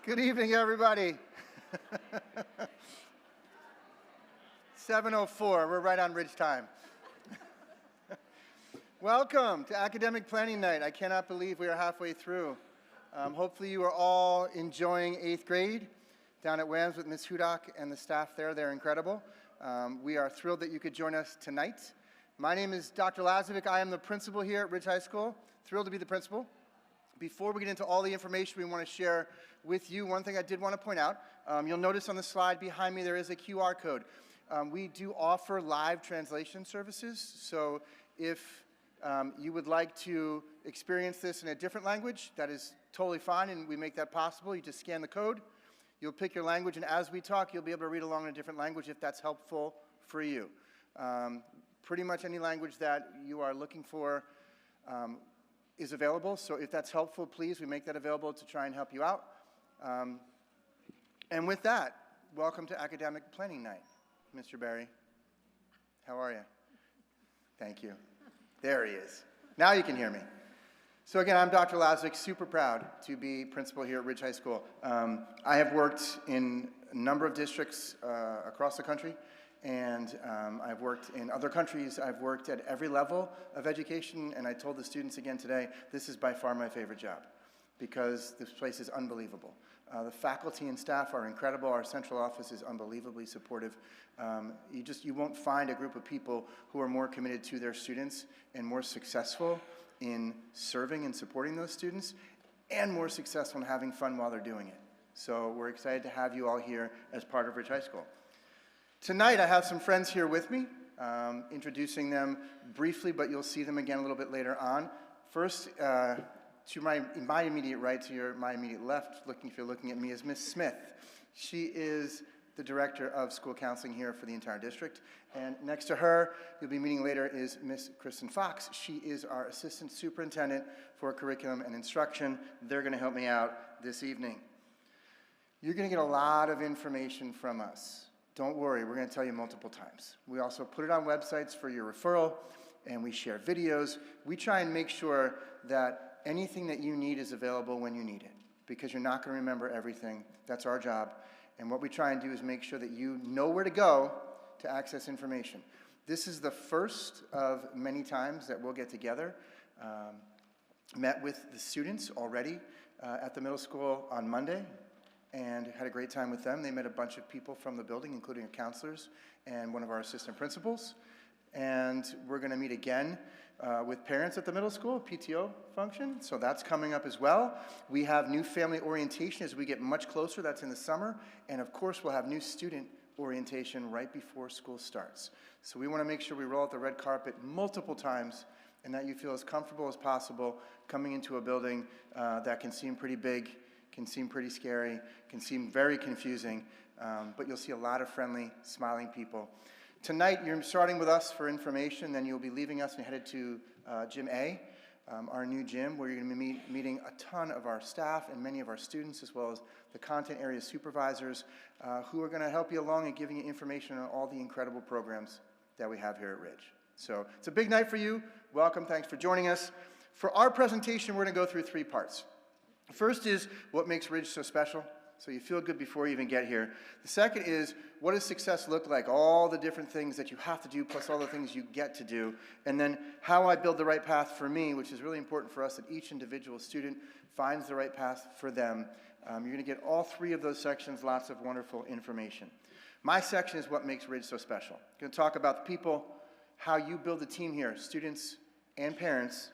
Good evening, everybody. 7:04, we're right on Ridge time. Welcome to Academic Planning Night. I cannot believe we are halfway through. Hopefully you are all enjoying 8th grade down at WAMS with Ms. Hudak and the staff there. They're incredible. We are thrilled that you could join us tonight. My name is Dr. Lazovic. I am the principal here at Ridge High School. Thrilled to be the principal. Before we get into all the information we want to share with you, one thing I did want to point out, you'll notice on the slide behind me there is a QR code. We do offer live translation services, so if you would like to experience this in a different language, that is totally fine, and we make that possible. You just scan the code, you'll pick your language, and as we talk, you'll be able to read along in a different language if that's helpful for you. Pretty much any language that you are looking for is available, so if that's helpful, please, we make that available to try and help you out. And with that, welcome to Academic Planning Night. Mr. Barry, how are you? Thank you. There he is. Now you can hear me. So again, I'm Dr. Lazovic, super proud to be principal here at Ridge High School. I have worked in a number of districts across the country, and I've worked in other countries. I've worked at every level of education, and I told the students again today, this is by far my favorite job because this place is unbelievable. The faculty and staff are incredible. Our central office is unbelievably supportive. You won't find a group of people who are more committed to their students and more successful in serving and supporting those students and more successful in having fun while they're doing it. So we're excited to have you all here as part of Ridge High School. Tonight I have some friends here with me, introducing them briefly, but you'll see them again a little bit later on. First, to my immediate right, to my immediate left, if you're looking at me, is Miss Smith. She is the director of school counseling here for the entire district. And next to her, you'll be meeting later, is Miss Kristen Fox. She is our assistant superintendent for curriculum and instruction. They're going to help me out this evening. You're going to get a lot of information from us. Don't worry, we're going to tell you multiple times. We also put it on websites for your referral, and we share videos. We try and make sure that anything that you need is available when you need it, because you're not going to remember everything. That's our job. And what we try and do is make sure that you know where to go to access information. This is the first of many times that we'll get together. Met with the students already at the middle school on Monday, and had a great time with them. They met a bunch of people from the building, including counselors and one of our assistant principals. And we're going to meet again with parents at the middle school, PTO function, so that's coming up as well. We have new family orientation as we get much closer, that's in the summer. And of course, we'll have new student orientation right before school starts. So we want to make sure we roll out the red carpet multiple times and that you feel as comfortable as possible coming into a building that can seem pretty big, can seem pretty scary, can seem very confusing, but you'll see a lot of friendly, smiling people. Tonight, you're starting with us for information, then you'll be leaving us and headed to Gym A, our new gym, where you're going to be meeting a ton of our staff and many of our students, as well as the content area supervisors, who are going to help you along and giving you information on all the incredible programs that we have here at Ridge. So it's a big night for you. Welcome. Thanks for joining us. For our presentation, we're going to go through 3 parts. First is what makes Ridge so special, so you feel good before you even get here. The second is, what does success look like? All the different things that you have to do, plus all the things you get to do. And then how I build the right path for me, which is really important for us, that each individual student finds the right path for them. You're going to get all 3 of those sections, lots of wonderful information. My section is what makes Ridge so special. I'm going to talk about the people, how you build a team here, students and parents,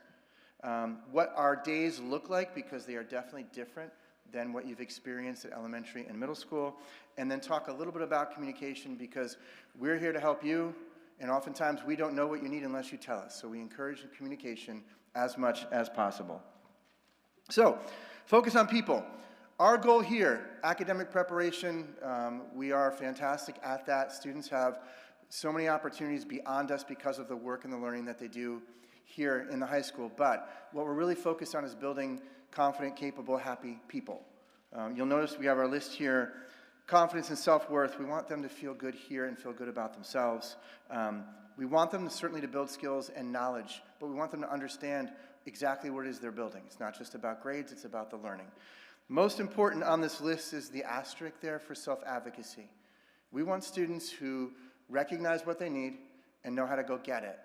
what our days look like, because they are definitely different than what you've experienced at elementary and middle school, and then talk a little bit about communication, because we're here to help you, and oftentimes we don't know what you need unless you tell us, so we encourage communication as much as possible. So, focus on people. Our goal here, academic preparation, we are fantastic at that. Students have so many opportunities beyond us because of the work and the learning that they do here in the high school, but what we're really focused on is building confident, capable, happy people. You'll notice we have our list here, confidence and self-worth. We want them to feel good here and feel good about themselves. We want them certainly to build skills and knowledge, but we want them to understand exactly what it is they're building. It's not just about grades, it's about the learning. Most important on this list is the asterisk there for self-advocacy. We want students who recognize what they need and know how to go get it.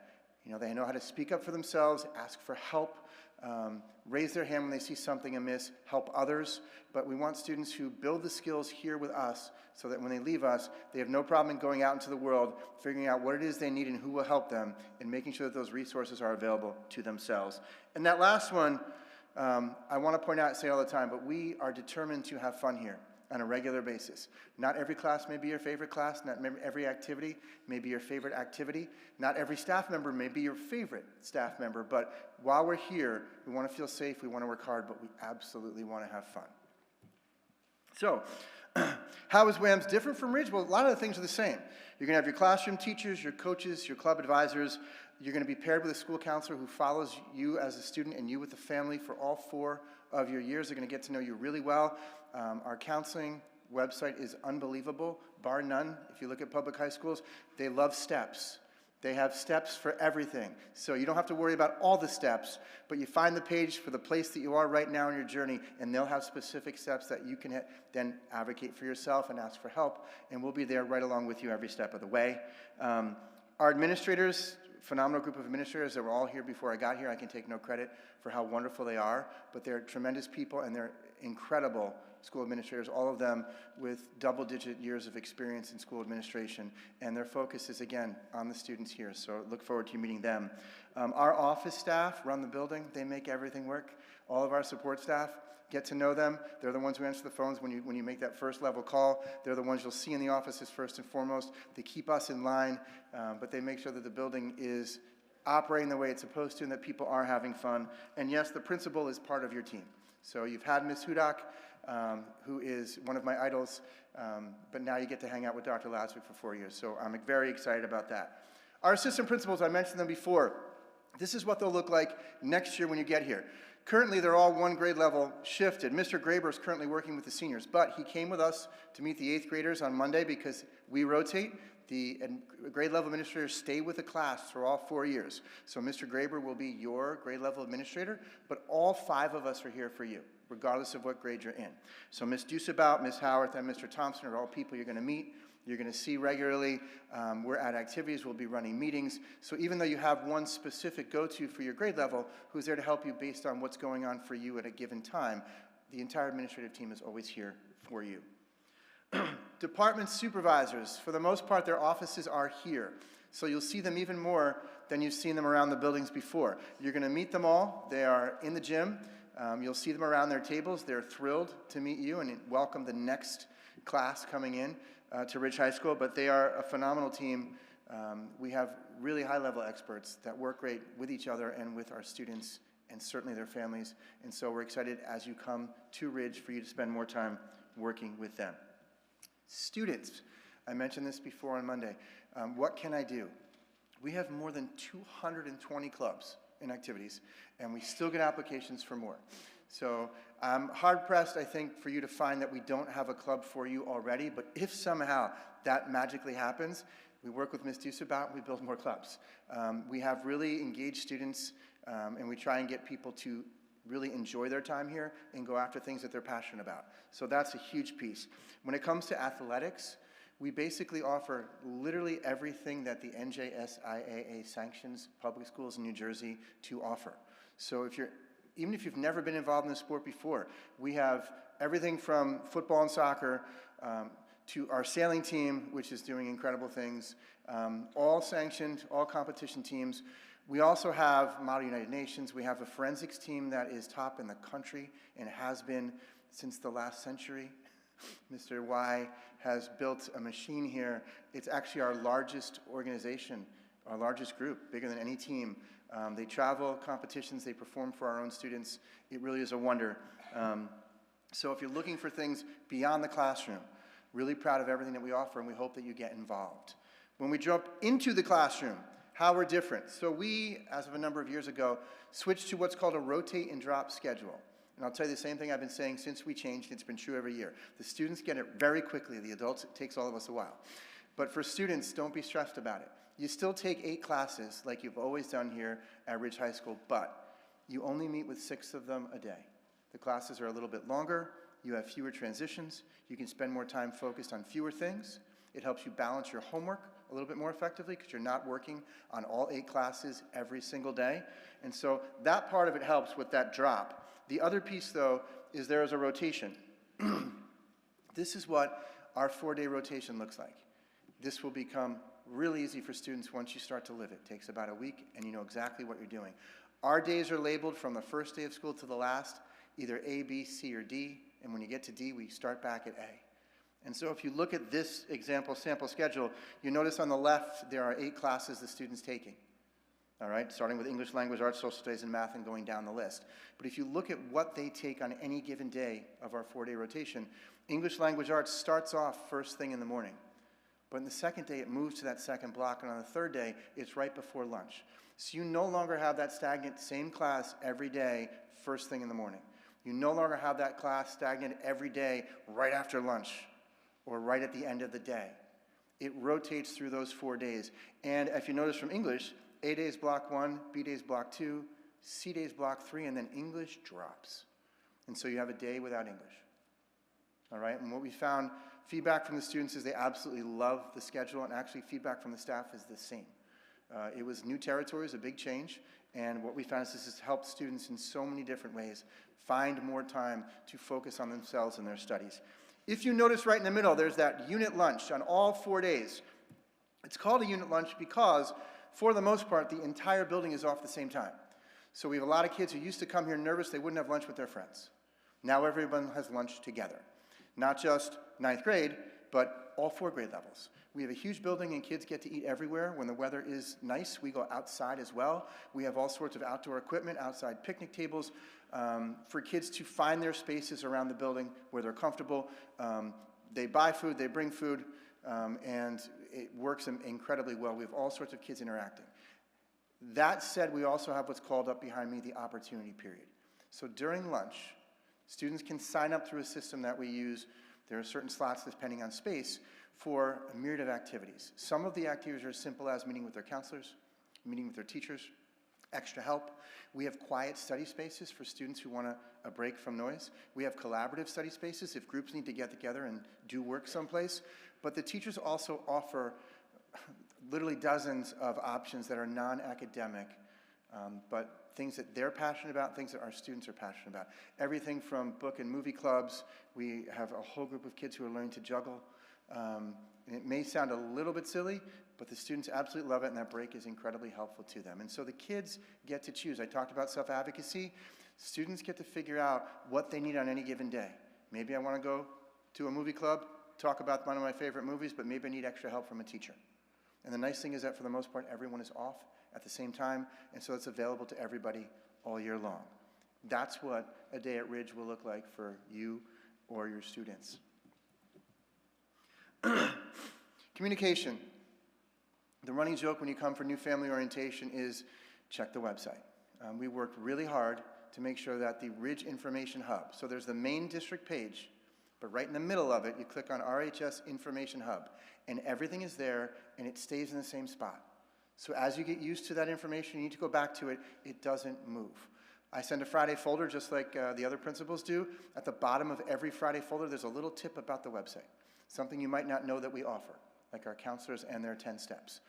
You know, they know how to speak up for themselves, ask for help, raise their hand when they see something amiss, help others. But we want students who build the skills here with us so that when they leave us, they have no problem in going out into the world, figuring out what it is they need and who will help them, and making sure that those resources are available to themselves. And that last one, I want to point out, say all the time, but we are determined to have fun here on a regular basis. Not every class may be your favorite class, not every activity may be your favorite activity, not every staff member may be your favorite staff member, but while we're here, we want to feel safe, we want to work hard, but we absolutely want to have fun. So, how is WAMS different from Ridge? Well, a lot of the things are the same. You're going to have your classroom teachers, your coaches, your club advisors. You're going to be paired with a school counselor who follows you as a student and you with the family for all 4 of your years. They're going to get to know you really well. Our counseling website is unbelievable, bar none. If you look at public high schools, they love steps. They have steps for everything. So you don't have to worry about all the steps, but you find the page for the place that you are right now in your journey, and they'll have specific steps that you can then advocate for yourself and ask for help, and we'll be there right along with you every step of the way. Our administrators, phenomenal group of administrators that were all here before I got here. I can take no credit for how wonderful they are, but they're tremendous people and they're incredible school administrators, all of them with double-digit years of experience in school administration, and their focus is, again, on the students here, so look forward to meeting them. Our office staff run the building. They make everything work. All of our support staff, get to know them. They're the ones who answer the phones when you make that first level call. They're the ones you'll see in the offices first and foremost. They keep us in line, but they make sure that the building is operating the way it's supposed to and that people are having fun. And yes, the principal is part of your team. So you've had Ms. Hudak, who is one of my idols, but now you get to hang out with Dr. Laswick for 4 years. So I'm very excited about that. Our assistant principals, I mentioned them before. This is what they'll look like next year when you get here. Currently, they're all 1 grade level shifted. Mr. Graber is currently working with the seniors, but he came with us to meet the 8th graders on Monday because we rotate. The grade level administrators stay with the class for all 4 years. So Mr. Graber will be your grade level administrator, but all 5 of us are here for you, regardless of what grade you're in. So Ms. Dusabout, Ms. Howarth, and Mr. Thompson are all people you're going to meet. You're going to see regularly. We're at activities. We'll be running meetings. So even though you have one specific go-to for your grade level who's there to help you based on what's going on for you at a given time, the entire administrative team is always here for you. Department supervisors, for the most part, their offices are here. So you'll see them even more than you've seen them around the buildings before. You're going to meet them all. They are in the gym. You'll see them around their tables. They're thrilled to meet you and welcome the next class coming in to Ridge High School, but they are a phenomenal team. We have really high-level experts that work great with each other and with our students and certainly their families, and so we're excited as you come to Ridge for you to spend more time working with them. Students, I mentioned this before on Monday. What can I do? We have more than 220 clubs and activities, and we still get applications for more. So I'm hard-pressed, I think, for you to find that we don't have a club for you already, but if somehow that magically happens, we work with Ms. Dusabout and we build more clubs. We have really engaged students, and we try and get people to really enjoy their time here and go after things that they're passionate about. So that's a huge piece. When it comes to athletics, we basically offer literally everything that the NJSIAA sanctions public schools in New Jersey to offer. So even if you've never been involved in a sport before, we have everything from football and soccer to our sailing team, which is doing incredible things, all sanctioned, all competition teams. We also have Model United Nations. We have a forensics team that is top in the country and has been since the last century. Mr. Y has built a machine here. It's actually our largest organization, our largest group, bigger than any team. They travel competitions, they perform for our own students. It really is a wonder. So if you're looking for things beyond the classroom, really proud of everything that we offer, and we hope that you get involved. When we jump into the classroom, how we're different. So we, as of a number of years ago, switched to what's called a rotate and drop schedule. And I'll tell you the same thing I've been saying since we changed. It's been true every year. The students get it very quickly. The adults, it takes all of us a while. But for students, don't be stressed about it. You still take 8 classes like you've always done here at Ridge High School, but You only meet with 6 of them a day. The classes are a little bit longer. You have fewer transitions. You can spend more time focused on fewer things. It helps you balance your homework a little bit more effectively because you're not working on all 8 classes every single day. And so that part of it helps with that drop. The other piece, though, is there is a rotation. This is what our 4-day rotation looks like. This will become really easy for students once you start to live it. It takes about a week, and you know exactly what you're doing. Our days are labeled from the first day of school to the last, either A, B, C, or D, and when you get to D, we start back at A. And so if you look at this example sample schedule, you notice on the left there are 8 classes the student's taking. All right, starting with English, language, arts, social studies, and math, and going down the list. But if you look at what they take on any given day of our 4-day rotation, English, language, arts starts off first thing in the morning. But in the second day, it moves to that second block, and on the third day, it's right before lunch. So you no longer have that stagnant same class every day, first thing in the morning. You no longer have that class stagnant every day right after lunch or right at the end of the day. It rotates through those 4 days. And if you notice from English, A days block 1, B days block 2, C days block 3, and then English drops. And so you have a day without English. All right, and what we found, feedback from the students is they absolutely love the schedule, and actually feedback from the staff is the same. It was new territory, it was a big change, and what we found is this has helped students in so many different ways find more time to focus on themselves and their studies. If you notice right in the middle, there's that unit lunch on all 4 days. It's called a unit lunch because, for the most part, the entire building is off at the same time. So we have a lot of kids who used to come here nervous they wouldn't have lunch with their friends. Now everyone has lunch together. Not just 9th grade, but all 4 grade levels. We have a huge building and kids get to eat everywhere. When the weather is nice, we go outside as well. We have all sorts of outdoor equipment, outside picnic tables, for kids to find their spaces around the building where they're comfortable. They buy food, they bring food, and it works incredibly well. We have all sorts of kids interacting. That said, we also have what's called up behind me the opportunity period. So during lunch, students can sign up through a system that we use. There are certain slots depending on space for a myriad of activities. Some of the activities are as simple as meeting with their counselors, meeting with their teachers, extra help. We have quiet study spaces for students who want a break from noise. We have collaborative study spaces if groups need to get together and do work someplace. But the teachers also offer literally dozens of options that are non-academic, but things that they're passionate about, things that our students are passionate about. Everything from book and movie clubs. We have a whole group of kids who are learning to juggle. And it may sound a little bit silly, but the students absolutely love it, and that break is incredibly helpful to them. And so the kids get to choose. I talked about self-advocacy. Students get to figure out what they need on any given day. Maybe I want to go to a movie club, talk about one of my favorite movies, but maybe I need extra help from a teacher. And the nice thing is that for the most part, everyone is off at the same time, and so it's available to everybody all year long. That's what a day at Ridge will look like for you or your students. Communication. The running joke when you come for new family orientation is check the website. We worked really hard to make sure that the Ridge Information Hub, so there's the main district page, but right in the middle of it, you click on RHS Information Hub, and everything is there, and it stays in the same spot. So as you get used to that information, you need to go back to it. It doesn't move. I send a Friday folder just like the other principals do. At the bottom of every Friday folder, there's a little tip about the website, something you might not know that we offer, like our counselors and their 10 steps.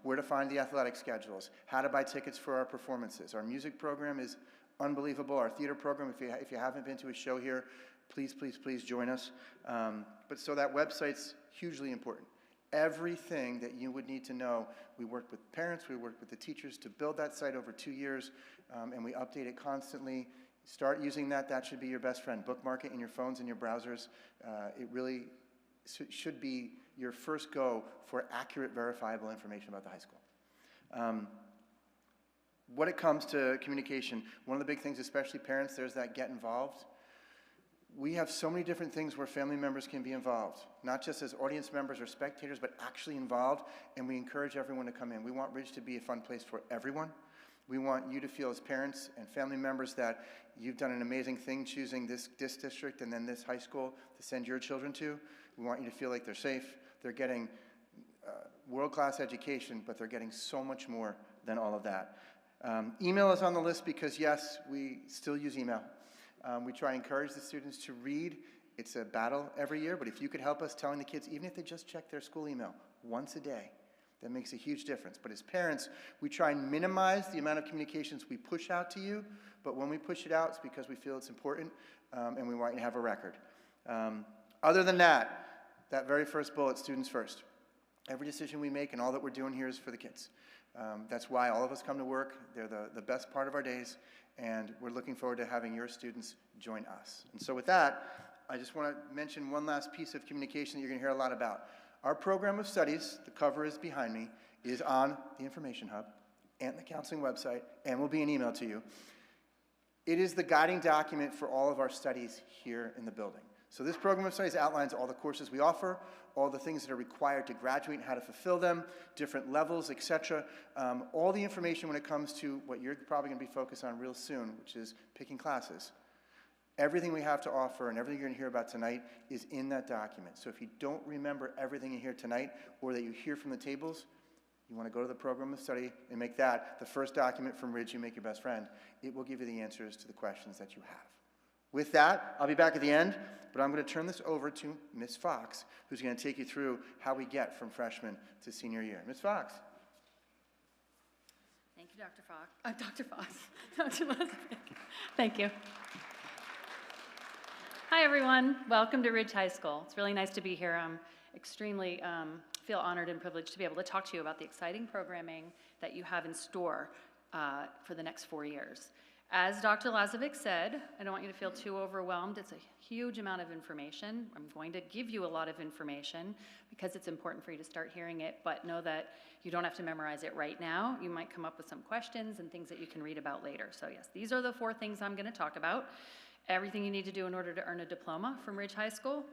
Where to find the athletic schedules, how to buy tickets for our performances. Our music program is unbelievable. Our theater program, if you haven't been to a show here, please, please, please join us. But so that website's hugely important. Everything that you would need to know, we worked with parents, we worked with the teachers to build that site over 2 years, and we update it constantly. Start using that. That should be your best friend. Bookmark it in your phones and your browsers. It really should be your first go for accurate, verifiable information about the high school. When it comes to communication, one of the big things, especially parents, there's that get involved. We have so many different things where family members can be involved, not just as audience members or spectators, but actually involved, and we encourage everyone to come in. We want Ridge to be a fun place for everyone. We want you to feel as parents and family members that you've done an amazing thing choosing this district and then this high school to send your children to. We want you to feel like they're safe. They're getting world-class education, but they're getting so much more than all of that. Email is on the list because, yes, we still use email. We try to encourage the students to read. It's a battle every year, but if you could help us telling the kids, even if they just check their school email once a day, that makes a huge difference. But as parents, we try and minimize the amount of communications we push out to you, but when we push it out, it's because we feel it's important, and we want you to have a record. Other than that, that very first bullet, students first. Every decision we make and all that we're doing here is for the kids. That's why all of us come to work. They're the best part of our days, and we're looking forward to having your students join us. And so with that, I just want to mention one last piece of communication that you're going to hear a lot about. Our program of studies, the cover is behind me, is on the Information Hub and the counseling website, and will be an email to you. It is the guiding document for all of our studies here in the building. So this program of studies outlines all the courses we offer, all the things that are required to graduate and how to fulfill them, different levels, etc. All the information when it comes to what you're probably going to be focused on real soon, which is picking classes. Everything we have to offer and everything you're going to hear about tonight is in that document. So if you don't remember everything you hear tonight or that you hear from the tables, you want to go to the program of study and make that the first document from Ridge You Make Your Best Friend. It will give you the answers to the questions that you have. With that, I'll be back at the end, but I'm going to turn this over to Ms. Fox, who's going to take you through how we get from freshman to senior year. Ms. Fox. Thank you, Dr. Fox. Dr. Fox. Dr. Lesbick. Thank you. Hi, everyone. Welcome to Ridge High School. It's really nice to be here. I'm extremely feel honored and privileged to be able to talk to you about the exciting programming that you have in store for the next 4 years. As Dr. Lazovic said, I don't want you to feel too overwhelmed. It's a huge amount of information. I'm going to give you a lot of information because it's important for you to start hearing it, but know that you don't have to memorize it right now. You might come up with some questions and things that you can read about later. So yes, these are the 4 things I'm going to talk about. Everything you need to do in order to earn a diploma from Ridge High School.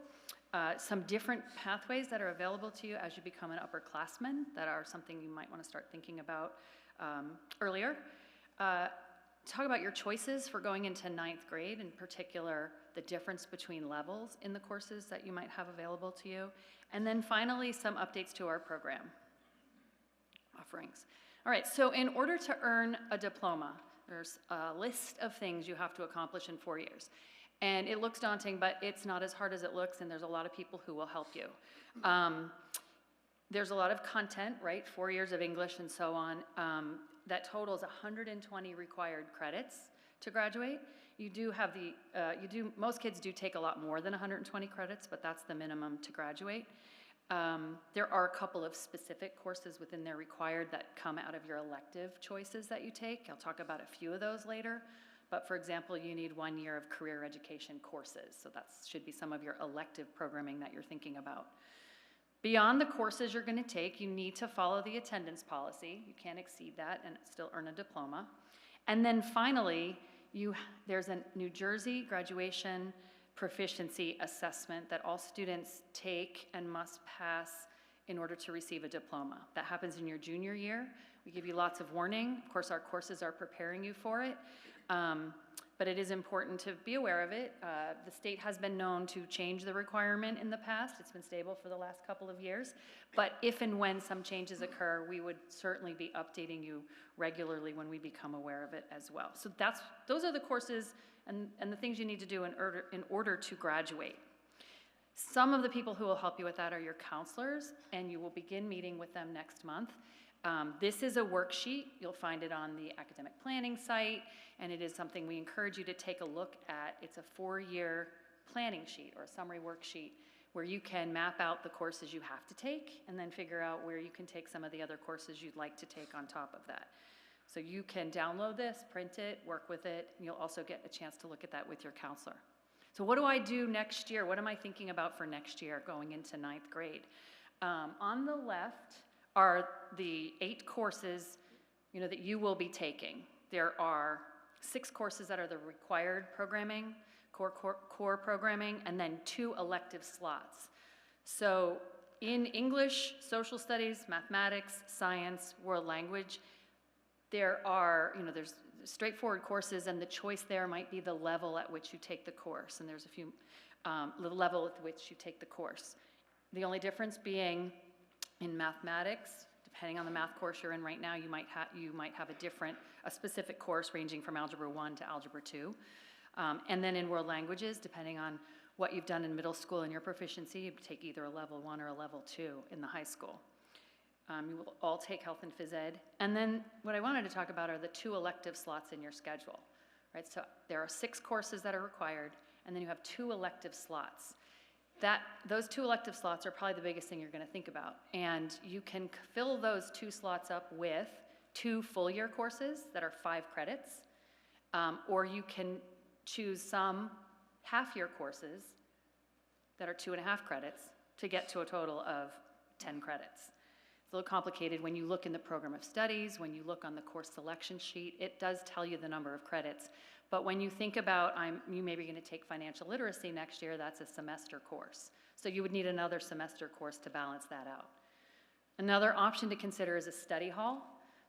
Some different pathways that are available to you as you become an upperclassman that are something you might want to start thinking about earlier. Talk about your choices for going into 9th grade, in particular, the difference between levels in the courses that you might have available to you. And then finally, some updates to our program offerings. All right, so in order to earn a diploma, there's a list of things you have to accomplish in 4 years. And it looks daunting, but it's not as hard as it looks, and there's a lot of people who will help you. There's a lot of content, right? 4 years of English and so on. That totals 120 required credits to graduate. You do have most kids do take a lot more than 120 credits, but that's the minimum to graduate. There are a couple of specific courses within there required that come out of your elective choices that you take. I'll talk about a few of those later. But for example, you need 1 year of career education courses. So that should be some of your elective programming that you're thinking about. Beyond the courses you're going to take, you need to follow the attendance policy. You can't exceed that and still earn a diploma. And then finally, there's a New Jersey graduation proficiency assessment that all students take and must pass in order to receive a diploma. That happens in your junior year. We give you lots of warning. Of course, our courses are preparing you for it. But it is important to be aware of it. The state has been known to change the requirement in the past. It's been stable for the last couple of years. But if and when some changes occur, we would certainly be updating you regularly when we become aware of it as well. So those are the courses and the things you need to do in order to graduate. Some of the people who will help you with that are your counselors, and you will begin meeting with them next month. This is a worksheet. You'll find it on the academic planning site, and it is something we encourage you to take a look at. It's a 4-year planning sheet or a summary worksheet where you can map out the courses you have to take and then figure out where you can take some of the other courses you'd like to take on top of that. So you can download this, print it, work with it, and you'll also get a chance to look at that with your counselor. So what do I do next year? What am I thinking about for next year going into 9th grade? On the left are the 8 courses that you will be taking. There are 6 courses that are the required programming, core programming, and then 2 elective slots. So in English, social studies, mathematics, science, world language, there's straightforward courses, and the choice there might be the level at which you take the course, and there's a few, the level at which you take the course. The only difference being in mathematics, depending on the math course you're in right now, you might have a specific course ranging from Algebra 1 to Algebra 2. And then in world languages, depending on what you've done in middle school and your proficiency, you take either a level 1 or a level 2 in the high school. You will all take health and phys ed. And then what I wanted to talk about are the 2 elective slots in your schedule, right? So there are 6 courses that are required, and then you have 2 elective slots. Those 2 elective slots are probably the biggest thing you're going to think about. And you can fill those 2 slots up with 2 full-year courses that are 5 credits, or you can choose some half-year courses that are 2.5 credits to get to a total of 10 credits. It's a little complicated when you look in the program of studies, when you look on the course selection sheet, it does tell you the number of credits. But when you think about, you may be going to take financial literacy next year, that's a semester course. So you would need another semester course to balance that out. Another option to consider is a study hall,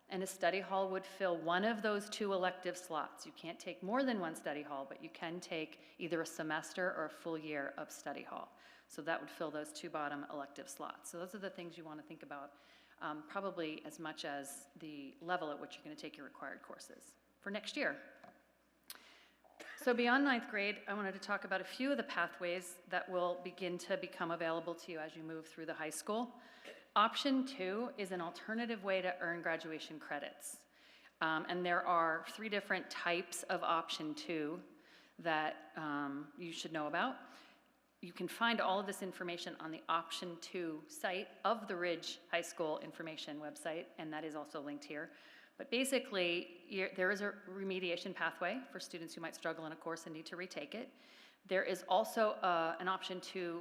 and a study hall would fill one of those 2 elective slots. You can't take more than 1 study hall, but you can take either a semester or a full year of study hall. So that would fill those 2 bottom elective slots. So those are the things you want to think about, probably as much as the level at which you're going to take your required courses for next year. So beyond 9th grade, I wanted to talk about a few of the pathways that will begin to become available to you as you move through the high school. Option 2 is an alternative way to earn graduation credits. And there are 3 different types of option 2 that you should know about. You can find all of this information on the option 2 site of the Ridge High School information website, and that is also linked here. But basically, there is a remediation pathway for students who might struggle in a course and need to retake it. There is also an option 2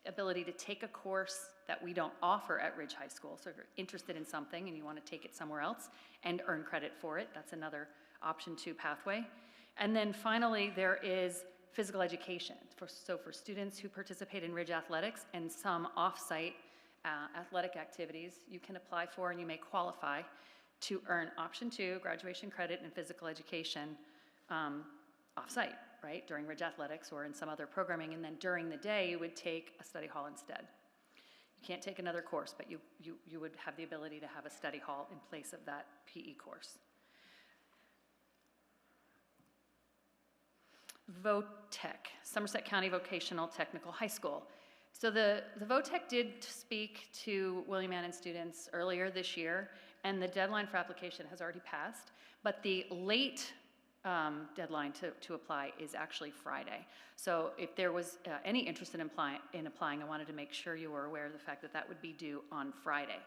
ability to take a course that we don't offer at Ridge High School. So if you're interested in something and you want to take it somewhere else and earn credit for it, that's another option 2 pathway. And then finally, there is physical education. So for students who participate in Ridge Athletics and some off-site athletic activities, you can apply for and you may qualify to earn option 2, graduation credit in physical education off-site, right, during Ridge Athletics or in some other programming, and then during the day you would take a study hall instead. You can't take another course, but you would have the ability to have a study hall in place of that PE course. VOTEC, Somerset County Vocational Technical High School. So the VOTEC did speak to William Annan students earlier this year, and the deadline for application has already passed, but the late deadline to apply is actually Friday. So if there was any interest in applying, I wanted to make sure you were aware of the fact that that would be due on Friday.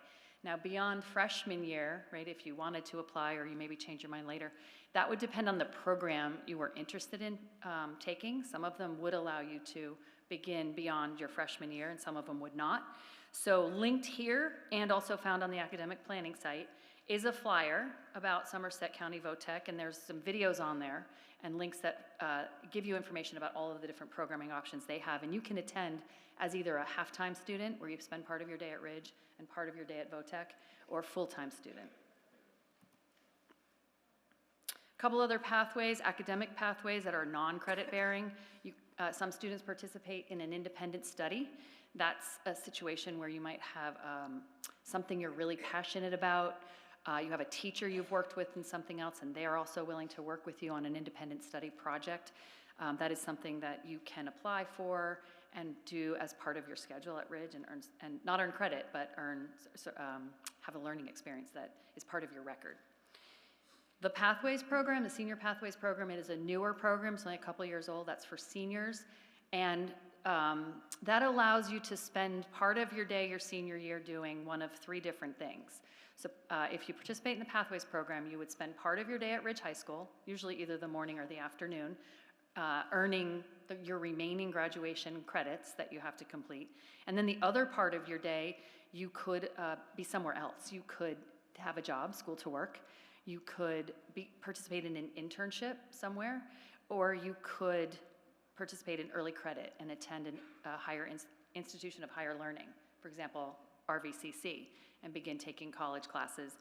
Now, beyond freshman year, right, if you wanted to apply or you maybe change your mind later, that would depend on the program you were interested in taking. Some of them would allow you to begin beyond your freshman year, and some of them would not. So linked here and also found on the academic planning site is a flyer about Somerset County VOTEC, and there's some videos on there and links that give you information about all of the different programming options they have. And you can attend as either a half-time student, where you spend part of your day at Ridge and part of your day at VOTEC, or full-time student. A couple other pathways, academic pathways that are non-credit bearing. Some students participate in an independent study. That's a situation where you might have something you're really passionate about. You have a teacher you've worked with in something else, and they are also willing to work with you on an independent study project. That is something that you can apply for and do as part of your schedule at Ridge, and not earn credit, but have a learning experience that is part of your record. The Pathways program, the Senior Pathways program, it is a newer program, it's only a couple years old. That's for seniors, and that allows you to spend part of your day your senior year doing one of 3 different things. So if you participate in the Pathways program, you would spend part of your day at Ridge High School, usually either the morning or the afternoon, earning your remaining graduation credits that you have to complete. And then the other part of your day, you could be somewhere else. You could have a job, school to work. You could participate in an internship somewhere, or you could participate in early credit and attend a higher institution of higher learning, for example, RVCC, and begin taking college classes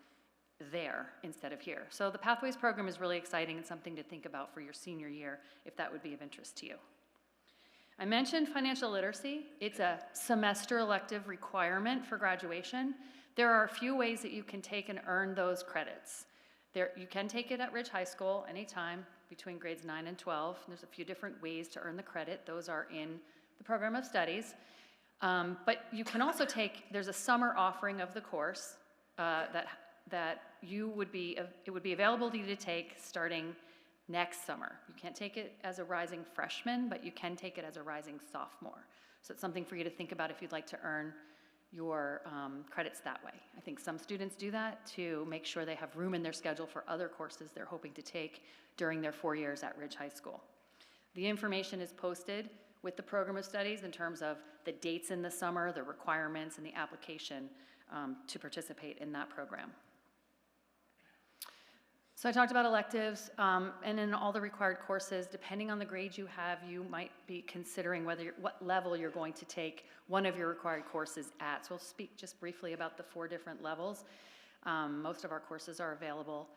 there instead of here. So the Pathways program is really exciting and something to think about for your senior year if that would be of interest to you. I mentioned financial literacy. It's a semester elective requirement for graduation. There are a few ways that you can take and earn those credits. You can take it at Ridge High School anytime between grades 9 and 12. There's a few different ways to earn the credit. Those are in the program of studies. But you can also there's a summer offering of the course that it would be available to you to take starting next summer. You can't take it as a rising freshman, but you can take it as a rising sophomore. So it's something for you to think about if you'd like to earn your credits that way. I think some students do that to make sure they have room in their schedule for other courses they're hoping to take during their 4 years at Ridge High School. The information is posted with the program of studies in terms of the dates in the summer, the requirements, and the application to participate in that program. So I talked about electives, and in all the required courses, depending on the grade you have, you might be considering what level you're going to take one of your required courses at. So I'll speak just briefly about the 4 different levels. Most of our courses are available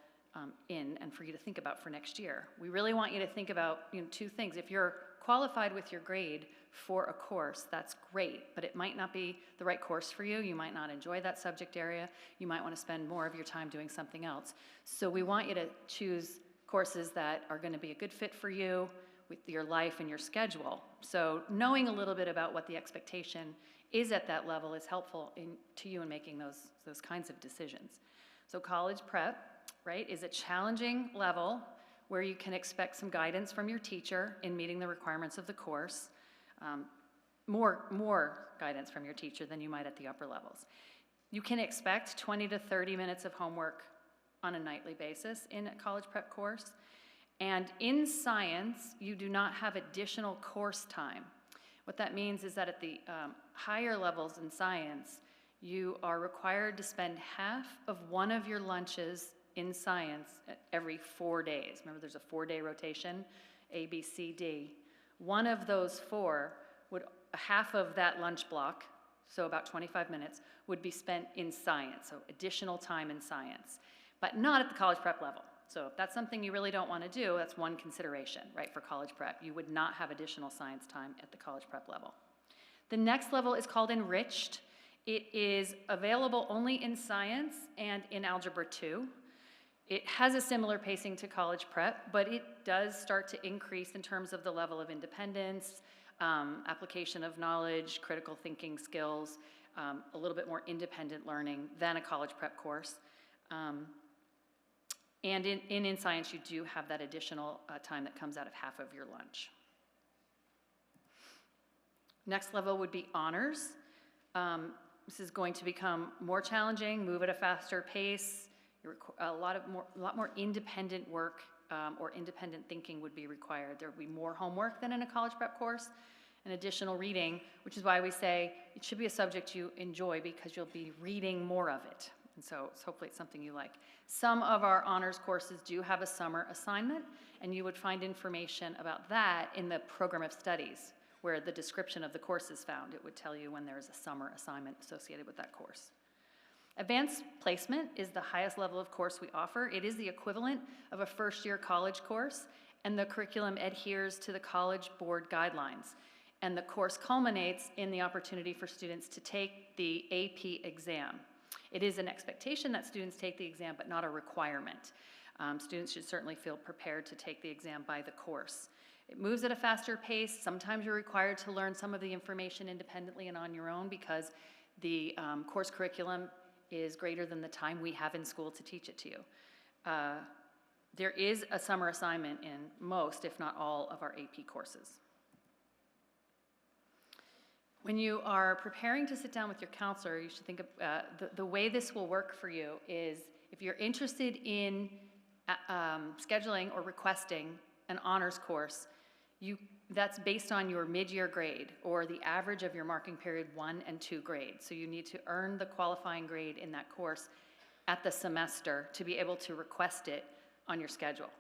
and for you to think about for next year. We really want you to think about 2 things. If you're qualified with your grade for a course, that's great, but it might not be the right course for you. You might not enjoy that subject area. You might want to spend more of your time doing something else. So we want you to choose courses that are going to be a good fit for you with your life and your schedule. So knowing a little bit about what the expectation is at that level is helpful to you in making those kinds of decisions. So college prep, right, is a challenging level where you can expect some guidance from your teacher in meeting the requirements of the course. More guidance from your teacher than you might at the upper levels. You can expect 20 to 30 minutes of homework on a nightly basis in a college prep course. And in science, you do not have additional course time. What that means is that at the higher levels in science, you are required to spend half of one of your lunches in science every 4 days. Remember, there's a 4-day rotation, A, B, C, D. One of those 4 half of that lunch block, so about 25 minutes, would be spent in science, so additional time in science, but not at the college prep level. So if that's something you really don't want to do, that's one consideration, right, for college prep. You would not have additional science time at the college prep level. The next level is called enriched. It is available only in science and in Algebra 2. It has a similar pacing to college prep, but it does start to increase in terms of the level of independence, application of knowledge, critical thinking skills, a little bit more independent learning than a college prep course. And in science, you do have that additional time that comes out of half of your lunch. Next level would be honors. This is going to become more challenging, move at a faster pace. A lot more independent work or independent thinking would be required. There would be more homework than in a college prep course, and additional reading, which is why we say it should be a subject you enjoy because you'll be reading more of it. And so hopefully it's something you like. Some of our honors courses do have a summer assignment, and you would find information about that in the program of studies, where the description of the course is found. It would tell you when there is a summer assignment associated with that course. Advanced placement is the highest level of course we offer. It is the equivalent of a first-year college course, and the curriculum adheres to the College Board guidelines. And the course culminates in the opportunity for students to take the AP exam. It is an expectation that students take the exam, but not a requirement. Students should certainly feel prepared to take the exam by the course. It moves at a faster pace. Sometimes you're required to learn some of the information independently and on your own because the course curriculum is greater than the time we have in school to teach it to you. There is a summer assignment in most, if not all, of our AP courses. When you are preparing to sit down with your counselor, you should think of the way this will work for you is if you're interested in scheduling or requesting an honors course, that's based on your mid-year grade or the average of your marking period 1 and 2 grades. So you need to earn the qualifying grade in that course at the semester to be able to request it on your schedule.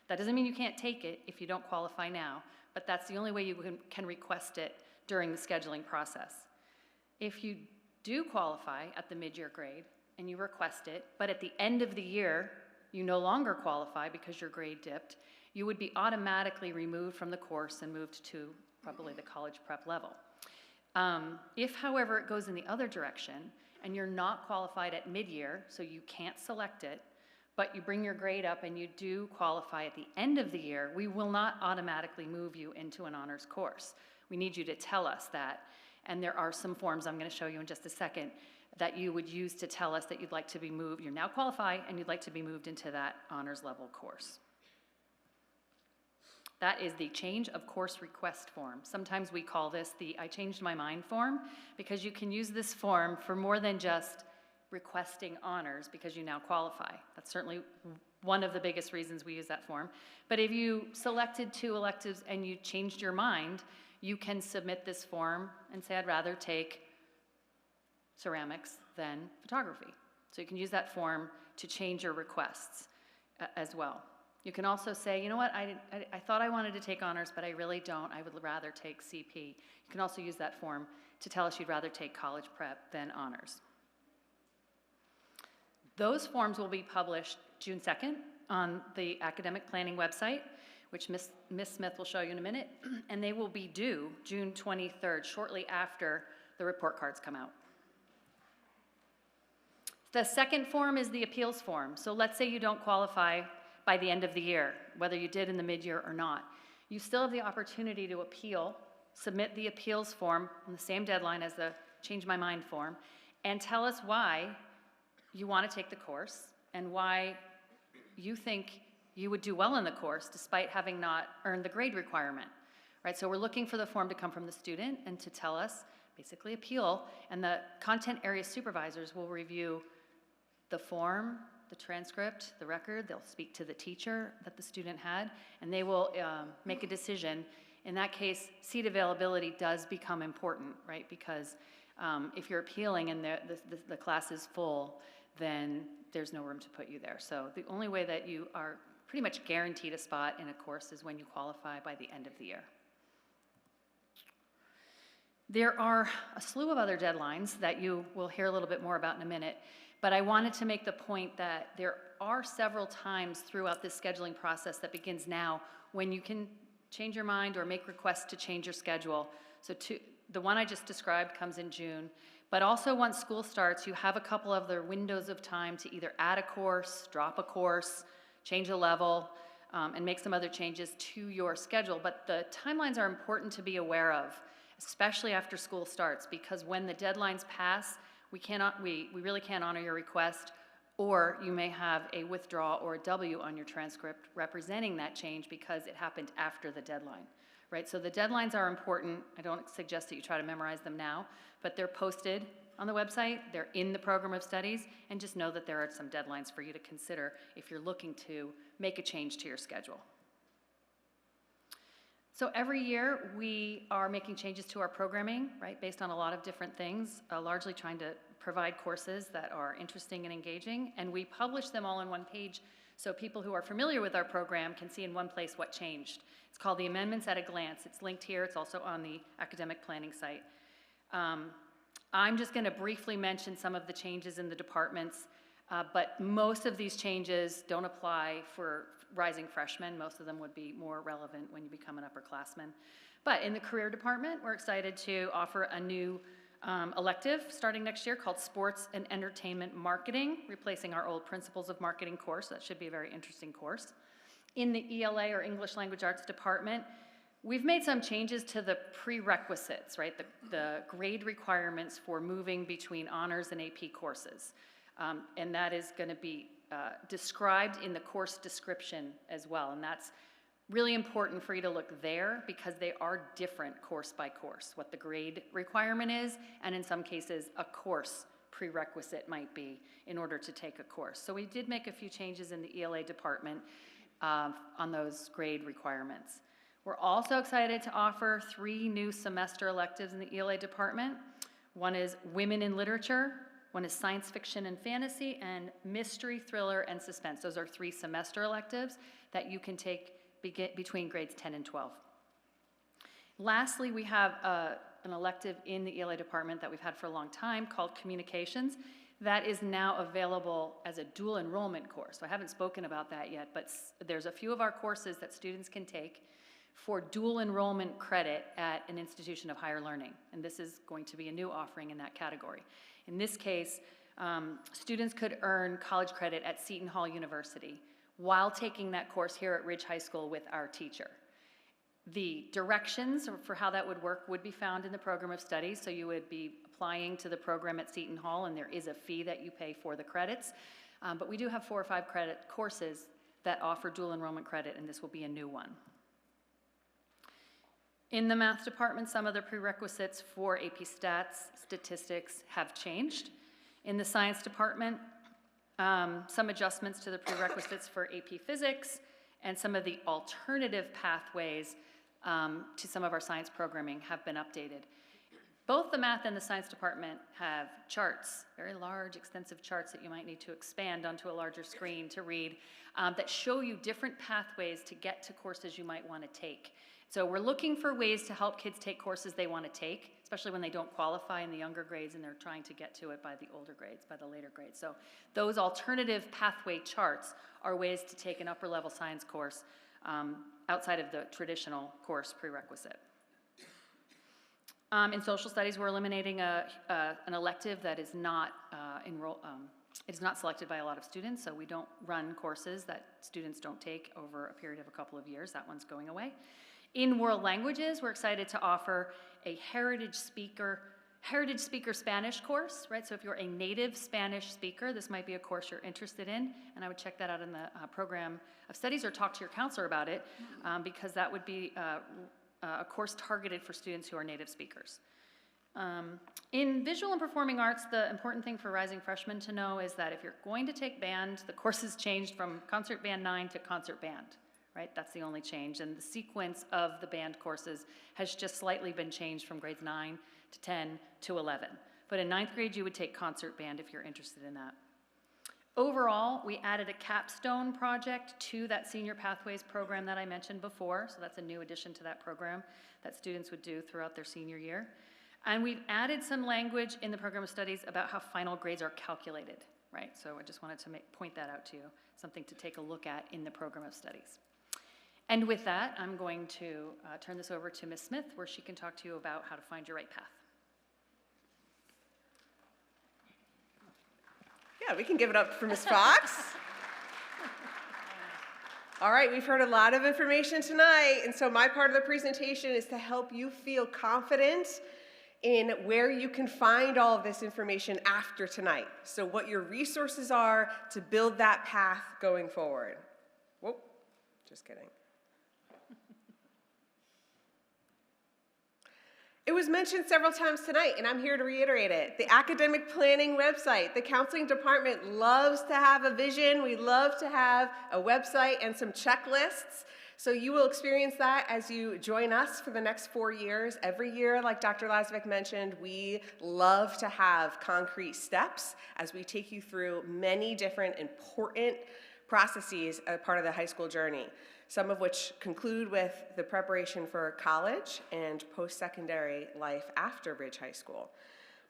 That doesn't mean you can't take it if you don't qualify now, but that's the only way you can request it during the scheduling process. If you do qualify at the mid-year grade and you request it, but at the end of the year you no longer qualify because your grade dipped, you would be automatically removed from the course and moved to probably the college prep level. If, however, it goes in the other direction and you're not qualified at mid-year, so you can't select it, but you bring your grade up and you do qualify at the end of the year, we will not automatically move you into an honors course. We need you to tell us that. And there are some forms I'm going to show you in just a second that you would use to tell us that you'd like to be moved. You're now qualified and you'd like to be moved into that honors level course. That is the change of course request form. Sometimes we call this the I changed my mind form, because you can use this form for more than just requesting honors because you now qualify. That's certainly one of the biggest reasons we use that form. But if you selected 2 electives and you changed your mind, you can submit this form and say, I'd rather take ceramics than photography. So you can use that form to change your requests as well. You can also say, you know what, I thought I wanted to take honors, but I really don't. I would rather take CP. You can also use that form to tell us you'd rather take college prep than honors. Those forms will be published June 2nd on the academic planning website, which Ms. Smith will show you in a minute, and they will be due June 23rd, shortly after the report cards come out. The second form is the appeals form. So let's say you don't qualify by the end of the year, whether you did in the mid-year or not. You still have the opportunity to appeal, submit the appeals form on the same deadline as the change my mind form, and tell us why you want to take the course and why you think you would do well in the course despite having not earned the grade requirement, right? So we're looking for the form to come from the student and to tell us, basically appeal, and the content area supervisors will review the form, the transcript, the record. They'll speak to the teacher that the student had, and they will make a decision. In that case, seat availability does become important, right? Because if you're appealing and the class is full, then there's no room to put you there. So the only way that you are pretty much guaranteed a spot in a course is when you qualify by the end of the year. There are a slew of other deadlines that you will hear a little bit more about in a minute, but I wanted to make the point that there are several times throughout this scheduling process that begins now when you can change your mind or make requests to change your schedule. So the one I just described comes in June, but also once school starts, you have a couple of other windows of time to either add a course, drop a course, change a level, and make some other changes to your schedule. But the timelines are important to be aware of, especially after school starts, because when the deadlines pass, we really can't honor your request, or you may have a withdrawal or a W on your transcript representing that change because it happened after the deadline, right? So the deadlines are important. I don't suggest that you try to memorize them now, but they're posted on the website, they're in the program of studies, and just know that there are some deadlines for you to consider if you're looking to make a change to your schedule. So every year we are making changes to our programming, right, based on a lot of different things, largely trying to provide courses that are interesting and engaging, and we publish them all on one page so people who are familiar with our program can see in one place what changed. It's called the Amendments at a Glance. It's linked here. It's also on the academic planning site. I'm just going to briefly mention some of the changes in the departments, but most of these changes don't apply for rising freshmen. Most of them would be more relevant when you become an upperclassman. But in the career department, we're excited to offer a new elective starting next year called Sports and Entertainment Marketing, replacing our old Principles of Marketing course. That should be a very interesting course. In the ELA, or English Language Arts department, we've made some changes to the prerequisites, right? The grade requirements for moving between honors and AP courses. And that is going to be described in the course description as well. And that's really important for you to look there because they are different course by course, what the grade requirement is, and in some cases, a course prerequisite might be in order to take a course. So we did make a few changes in the ELA department on those grade requirements. We're also excited to offer 3 new semester electives in the ELA department. One is Women in Literature, one is Science Fiction and Fantasy, and Mystery, Thriller, and Suspense. Those are 3 semester electives that you can take between grades 10 and 12. Lastly, we have an elective in the ELA department that we've had for a long time called Communications. That is now available as a dual enrollment course. So I haven't spoken about that yet, but there's a few of our courses that students can take for dual enrollment credit at an institution of higher learning. And this is going to be a new offering in that category. In this case, students could earn college credit at Seton Hall University while taking that course here at Ridge High School with our teacher. The directions for how that would work would be found in the program of studies, so you would be applying to the program at Seton Hall, and there is a fee that you pay for the credits. But we do have 4 or 5 credit courses that offer dual enrollment credit, and this will be a new one. In the math department, some of the prerequisites for AP Stats, statistics have changed. In the science department, some adjustments to the prerequisites for AP Physics and some of the alternative pathways to some of our science programming have been updated. Both the math and the science department have charts, very large, extensive charts that you might need to expand onto a larger screen to read, that show you different pathways to get to courses you might want to take. So we're looking for ways to help kids take courses they want to take, especially when they don't qualify in the younger grades and they're trying to get to it by the older grades, by the later grades. So those alternative pathway charts are ways to take an upper level science course outside of the traditional course prerequisite. In social studies, we're eliminating an elective that is not it is not selected by a lot of students, so we don't run courses that students don't take over a period of a couple of years. That one's going away. In world languages, we're excited to offer a heritage speaker Spanish course, right? So if you're a native Spanish speaker, this might be a course you're interested in, and I would check that out in the program of studies or talk to your counselor about it, because that would be a course targeted for students who are native speakers. In visual and performing arts, the important thing for rising freshmen to know is that if you're going to take band, the course has changed from concert band 9 to concert band, right? That's the only change, and the sequence of the band courses has just slightly been changed from grades 9 to 10 to 11. But in 9th grade, you would take concert band if you're interested in that. Overall, we added a capstone project to that Senior Pathways program that I mentioned before, so that's a new addition to that program that students would do throughout their senior year. And we've added some language in the program of studies about how final grades are calculated, right? So I just wanted to point that out to you, something to take a look at in the program of studies. And with that, I'm going to turn this over to Ms. Smith, where she can talk to you about how to find your right path. Yeah, we can give it up for Ms. Fox. All right, we've heard a lot of information tonight, and so my part of the presentation is to help you feel confident in where you can find all of this information after tonight. So what your resources are to build that path going forward. Whoa, just kidding. It was mentioned several times tonight, and I'm here to reiterate it. The academic planning website, the counseling department loves to have a vision. We love to have a website and some checklists. So you will experience that as you join us for the next 4 years. Every year, like Dr. Lazovic mentioned, we love to have concrete steps as we take you through many different important processes as part of the high school journey, some of which conclude with the preparation for college and post-secondary life after Ridge High School.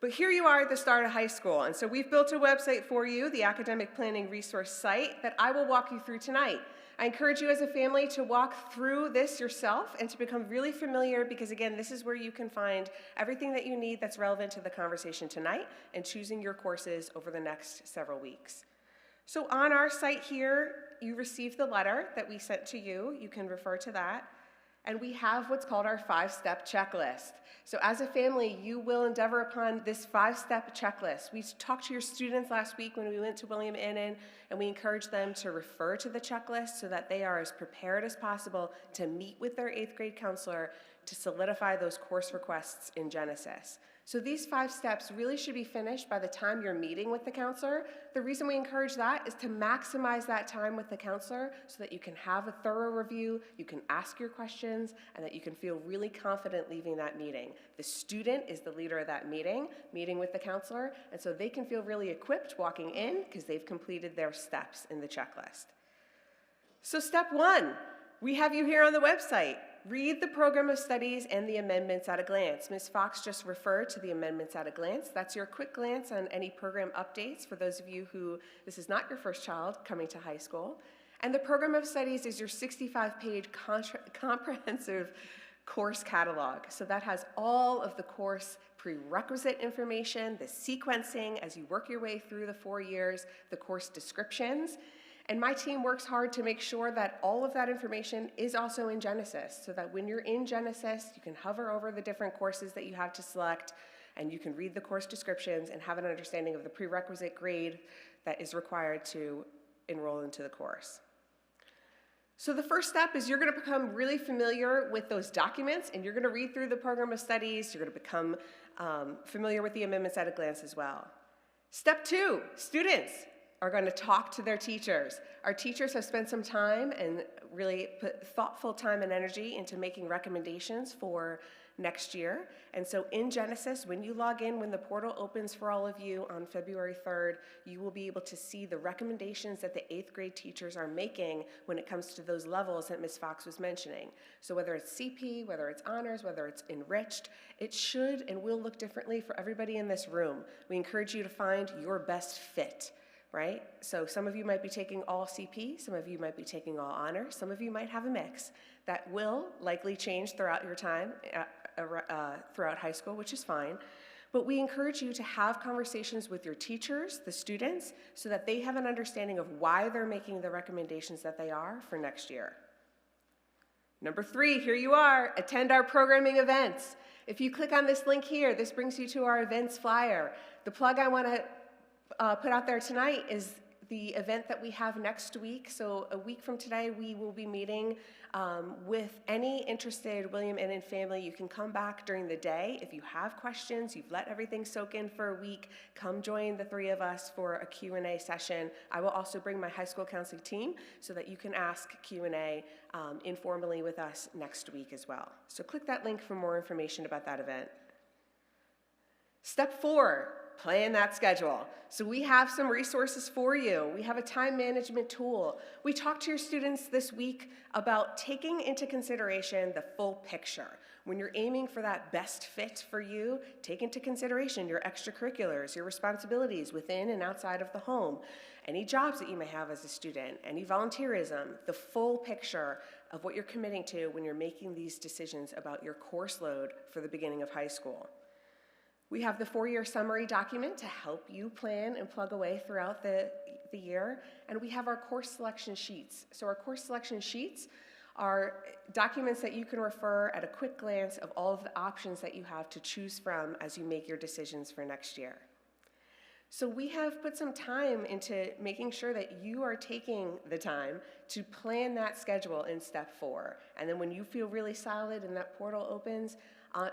But here you are at the start of high school, and so we've built a website for you, the Academic Planning Resource Site, that I will walk you through tonight. I encourage you as a family to walk through this yourself and to become really familiar, because again, this is where you can find everything that you need that's relevant to the conversation tonight and choosing your courses over the next several weeks. So on our site here, you received the letter that we sent to you. You can refer to that. And we have what's called our 5-step checklist. So as a family, you will endeavor upon this 5-step checklist. We talked to your students last week when we went to William Innan, and we encouraged them to refer to the checklist so that they are as prepared as possible to meet with their 8th grade counselor to solidify those course requests in Genesis. So these 5 steps really should be finished by the time you're meeting with the counselor. The reason we encourage that is to maximize that time with the counselor so that you can have a thorough review, you can ask your questions, and that you can feel really confident leaving that meeting. The student is the leader of that meeting with the counselor, and so they can feel really equipped walking in because they've completed their steps in the checklist. So step 1, we have you here on the website. Read the program of studies and the amendments at a glance. Ms. Fox just referred to the amendments at a glance. That's your quick glance on any program updates for those of you who this is not your first child coming to high school. And the program of studies is your 65-page comprehensive course catalog. So that has all of the course prerequisite information, the sequencing as you work your way through the 4 years, the course descriptions. And my team works hard to make sure that all of that information is also in Genesis, so that when you're in Genesis, you can hover over the different courses that you have to select, and you can read the course descriptions and have an understanding of the prerequisite grade that is required to enroll into the course. So the first step is you're going to become really familiar with those documents, and you're going to read through the program of studies. You're going to become familiar with the amendments at a glance as well. Step 2, students are going to talk to their teachers. Our teachers have spent some time and really put thoughtful time and energy into making recommendations for next year. And so in Genesis, when you log in, when the portal opens for all of you on February 3rd, you will be able to see the recommendations that the 8th grade teachers are making when it comes to those levels that Ms. Fox was mentioning. So whether it's CP, whether it's honors, whether it's enriched, it should and will look differently for everybody in this room. We encourage you to find your best fit. Right? So some of you might be taking all CP, some of you might be taking all honors, some of you might have a mix. That will likely change throughout your time, throughout high school, which is fine. But we encourage you to have conversations with your teachers, the students, so that they have an understanding of why they're making the recommendations that they are for next year. Number 3, here you are, attend our programming events. If you click on this link here, this brings you to our events flyer. The plug I want to put out there tonight is the event that we have next week. So a week from today, we will be meeting with any interested William Innan family. You can come back during the day. If you have questions, you've let everything soak in for a week, come join the 3 of us for a Q&A session. I will also bring my high school counseling team so that you can ask Q&A informally with us next week as well. So click that link for more information about that event. Step 4. Plan that schedule. So we have some resources for you. We have a time management tool. We talked to your students this week about taking into consideration the full picture. When you're aiming for that best fit for you, take into consideration your extracurriculars, your responsibilities within and outside of the home, any jobs that you may have as a student, any volunteerism, the full picture of what you're committing to when you're making these decisions about your course load for the beginning of high school. We have the 4-year summary document to help you plan and plug away throughout the year, and we have our course selection sheets. So our course selection sheets are documents that you can refer at a quick glance of all of the options that you have to choose from as you make your decisions for next year. So we have put some time into making sure that you are taking the time to plan that schedule in step 4. And then when you feel really solid and that portal opens,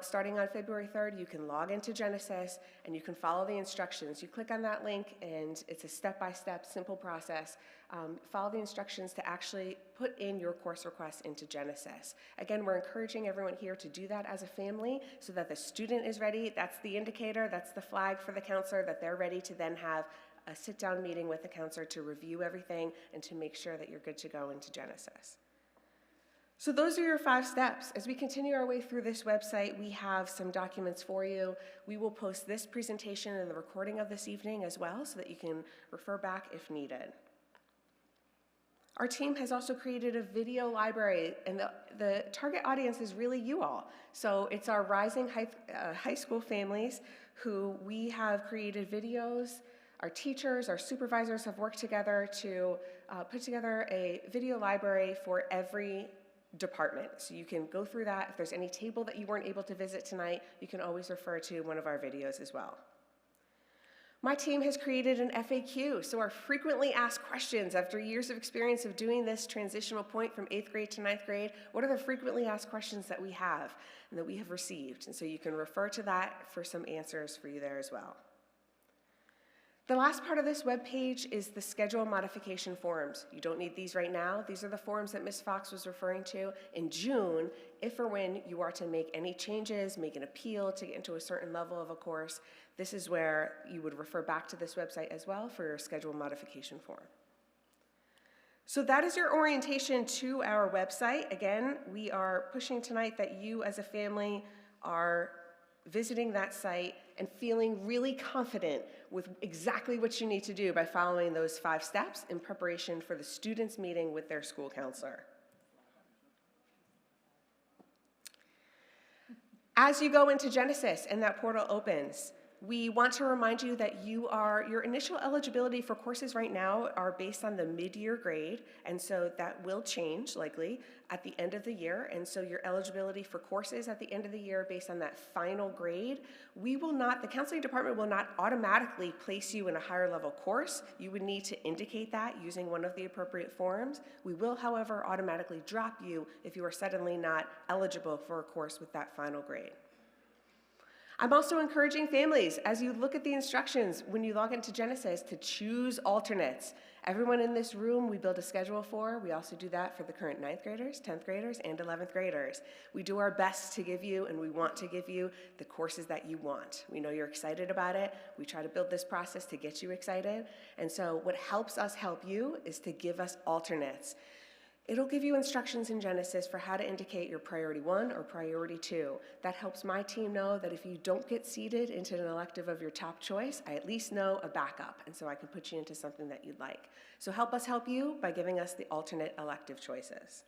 starting on February 3rd, you can log into Genesis and you can follow the instructions. You click on that link and it's a step-by-step simple process. Follow the instructions to actually put in your course requests into Genesis. Again, we're encouraging everyone here to do that as a family so that the student is ready. That's the indicator, that's the flag for the counselor that they're ready to then have a sit-down meeting with the counselor to review everything and to make sure that you're good to go into Genesis. So those are your 5 steps. As we continue our way through this website, we have some documents for you. We will post this presentation and the recording of this evening as well so that you can refer back if needed. Our team has also created a video library, and the target audience is really you all. So it's our rising high school families who we have created videos. Our teachers, our supervisors have worked together to put together a video library for every department. So you can go through that. If there's any table that you weren't able to visit tonight, you can always refer to one of our videos as well. My team has created an FAQ, so our frequently asked questions after years of experience of doing this transitional point from 8th grade to 9th grade, what are the frequently asked questions that we have and that we have received? And so you can refer to that for some answers for you there as well. The last part of this webpage is the schedule modification forms. You don't need these right now. These are the forms that Ms. Fox was referring to in June, if or when you are to make any changes, make an appeal to get into a certain level of a course. This is where you would refer back to this website as well for your schedule modification form. So that is your orientation to our website. Again, we are pushing tonight that you as a family are visiting that site and feeling really confident with exactly what you need to do by following those 5 steps in preparation for the student's meeting with their school counselor. As you go into Genesis and that portal opens, we want to remind you that your initial eligibility for courses right now are based on the mid-year grade, and so that will change likely at the end of the year. And so your eligibility for courses at the end of the year based on that final grade, the counseling department will not automatically place you in a higher level course. You would need to indicate that using one of the appropriate forms. We will, however, automatically drop you if you are suddenly not eligible for a course with that final grade. I'm also encouraging families, as you look at the instructions when you log into Genesis, to choose alternates. Everyone in this room we build a schedule for. We also do that for the current 9th graders, 10th graders, and 11th graders. We do our best to give you, and we want to give you, the courses that you want. We know you're excited about it. We try to build this process to get you excited. And so what helps us help you is to give us alternates. It'll give you instructions in Genesis for how to indicate your priority 1 or priority 2. That helps my team know that if you don't get seated into an elective of your top choice, I at least know a backup, and so I can put you into something that you'd like. So help us help you by giving us the alternate elective choices.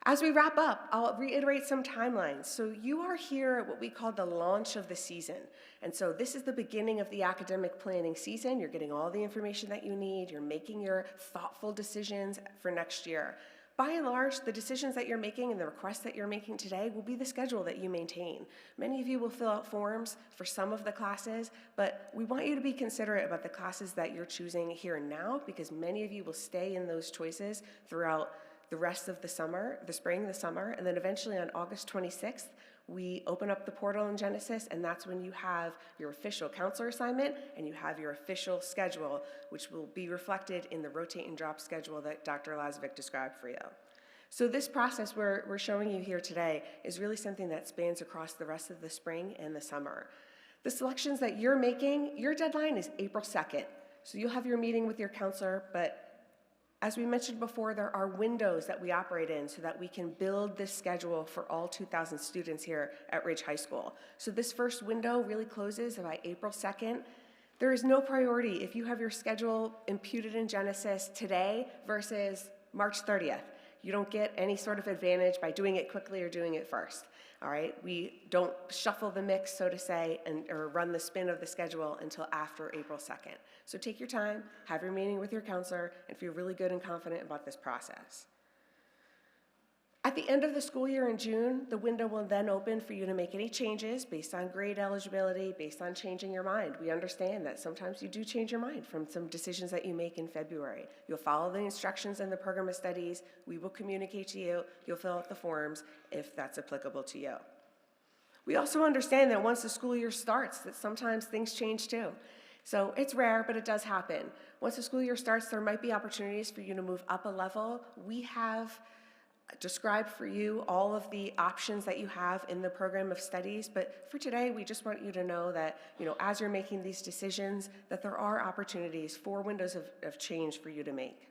As we wrap up, I'll reiterate some timelines. So you are here at what we call the launch of the season. And so this is the beginning of the academic planning season. You're getting all the information that you need. You're making your thoughtful decisions for next year. By and large, the decisions that you're making and the requests that you're making today will be the schedule that you maintain. Many of you will fill out forms for some of the classes, but we want you to be considerate about the classes that you're choosing here and now, because many of you will stay in those choices throughout the rest of the summer, the spring, the summer, and then eventually on August 26th, we open up the portal in Genesis, and that's when you have your official counselor assignment and you have your official schedule, which will be reflected in the rotate and drop schedule that Dr. Lazovic described for you. So this process we're showing you here today is really something that spans across the rest of the spring and the summer. The selections that you're making, your deadline is April 2nd. So you'll have your meeting with your counselor, but as we mentioned before, there are windows that we operate in so that we can build this schedule for all 2,000 students here at Ridge High School. So this first window really closes by April 2nd. There is no priority if you have your schedule imputed in Genesis today versus March 30th. You don't get any sort of advantage by doing it quickly or doing it first. All right, we don't shuffle the mix, so to say, or run the spin of the schedule until after April 2nd. So take your time, have your meeting with your counselor, and feel really good and confident about this process. At the end of the school year in June, the window will then open for you to make any changes based on grade eligibility, based on changing your mind. We understand that sometimes you do change your mind from some decisions that you make in February. You'll follow the instructions in the program of studies. We will communicate to you. You'll fill out the forms if that's applicable to you. We also understand that once the school year starts, that sometimes things change too. So it's rare, but it does happen. Once the school year starts, there might be opportunities for you to move up a level. We have described for you all of the options that you have in the program of studies, but for today, we just want you to know that, as you're making these decisions, that there are opportunities for windows of change for you to make.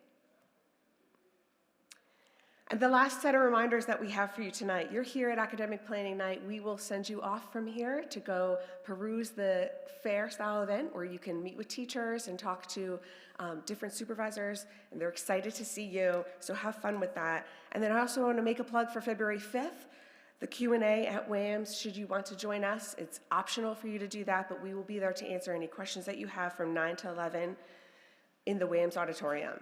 And the last set of reminders that we have for you tonight, you're here at Academic Planning Night. We will send you off from here to go peruse the fair style event where you can meet with teachers and talk to different supervisors, and they're excited to see you, so have fun with that. And then I also want to make a plug for February 5th, the Q&A at WAMS. Should you want to join us, it's optional for you to do that, but we will be there to answer any questions that you have from 9 to 11 in the WAMS auditorium.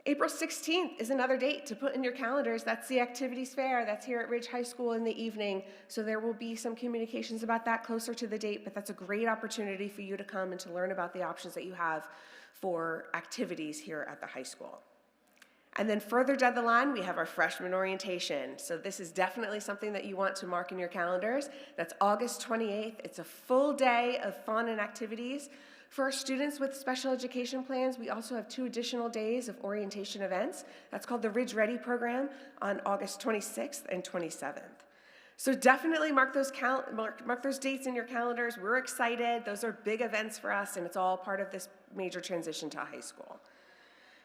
April 16th is another date to put in your calendars. That's the activities fair. That's here at Ridge High School in the evening. So there will be some communications about that closer to the date, but that's a great opportunity for you to come and to learn about the options that you have for activities here at the high school. And then further down the line, we have our freshman orientation. So this is definitely something that you want to mark in your calendars. That's August 28th. It's a full day of fun and activities. For our students with special education plans, we also have 2 additional days of orientation events. That's called the Ridge Ready program on August 26th and 27th. So definitely mark those dates in your calendars. We're excited. Those are big events for us, and it's all part of this major transition to high school.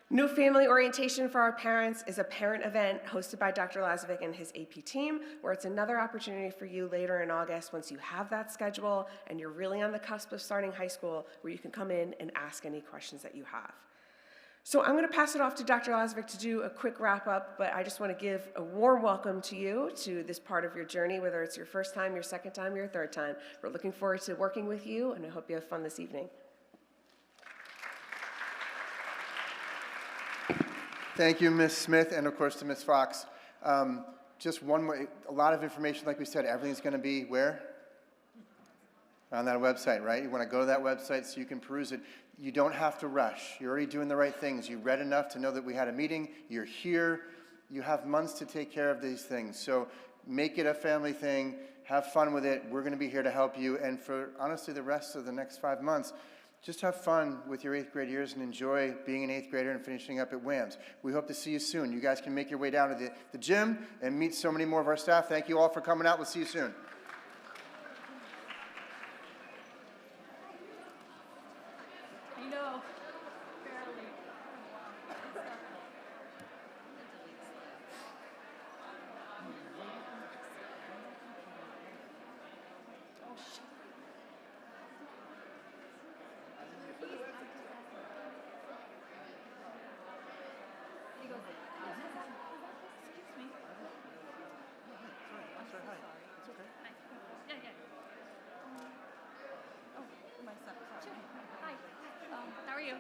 New Family Orientation for Our Parents is a parent event hosted by Dr. Lazovic and his AP team, where it's another opportunity for you later in August, once you have that schedule and you're really on the cusp of starting high school, where you can come in and ask any questions that you have. So I'm going to pass it off to Dr. Lazovic to do a quick wrap up, but I just want to give a warm welcome to you to this part of your journey, whether it's your first time, your second time, or your third time. We're looking forward to working with you, and I hope you have fun this evening. Thank you, Ms. Smith, and of course to Ms. Fox. Just one more, a lot of information, like we said, everything's going to be where? On that website, right? You want to go to that website so you can peruse it. You don't have to rush. You're already doing the right things. You read enough to know that we had a meeting. You're here. You have months to take care of these things. So make it a family thing. Have fun with it. We're going to be here to help you. And for, honestly, the rest of the next 5 months, just have fun with your 8th grade years and enjoy being an 8th grader and finishing up at WAMS. We hope to see you soon. You guys can make your way down to the gym and meet so many more of our staff. Thank you all for coming out. We'll see you soon. I know, barely. Yeah, yeah. Oh, my son, sorry. Hi, how are you?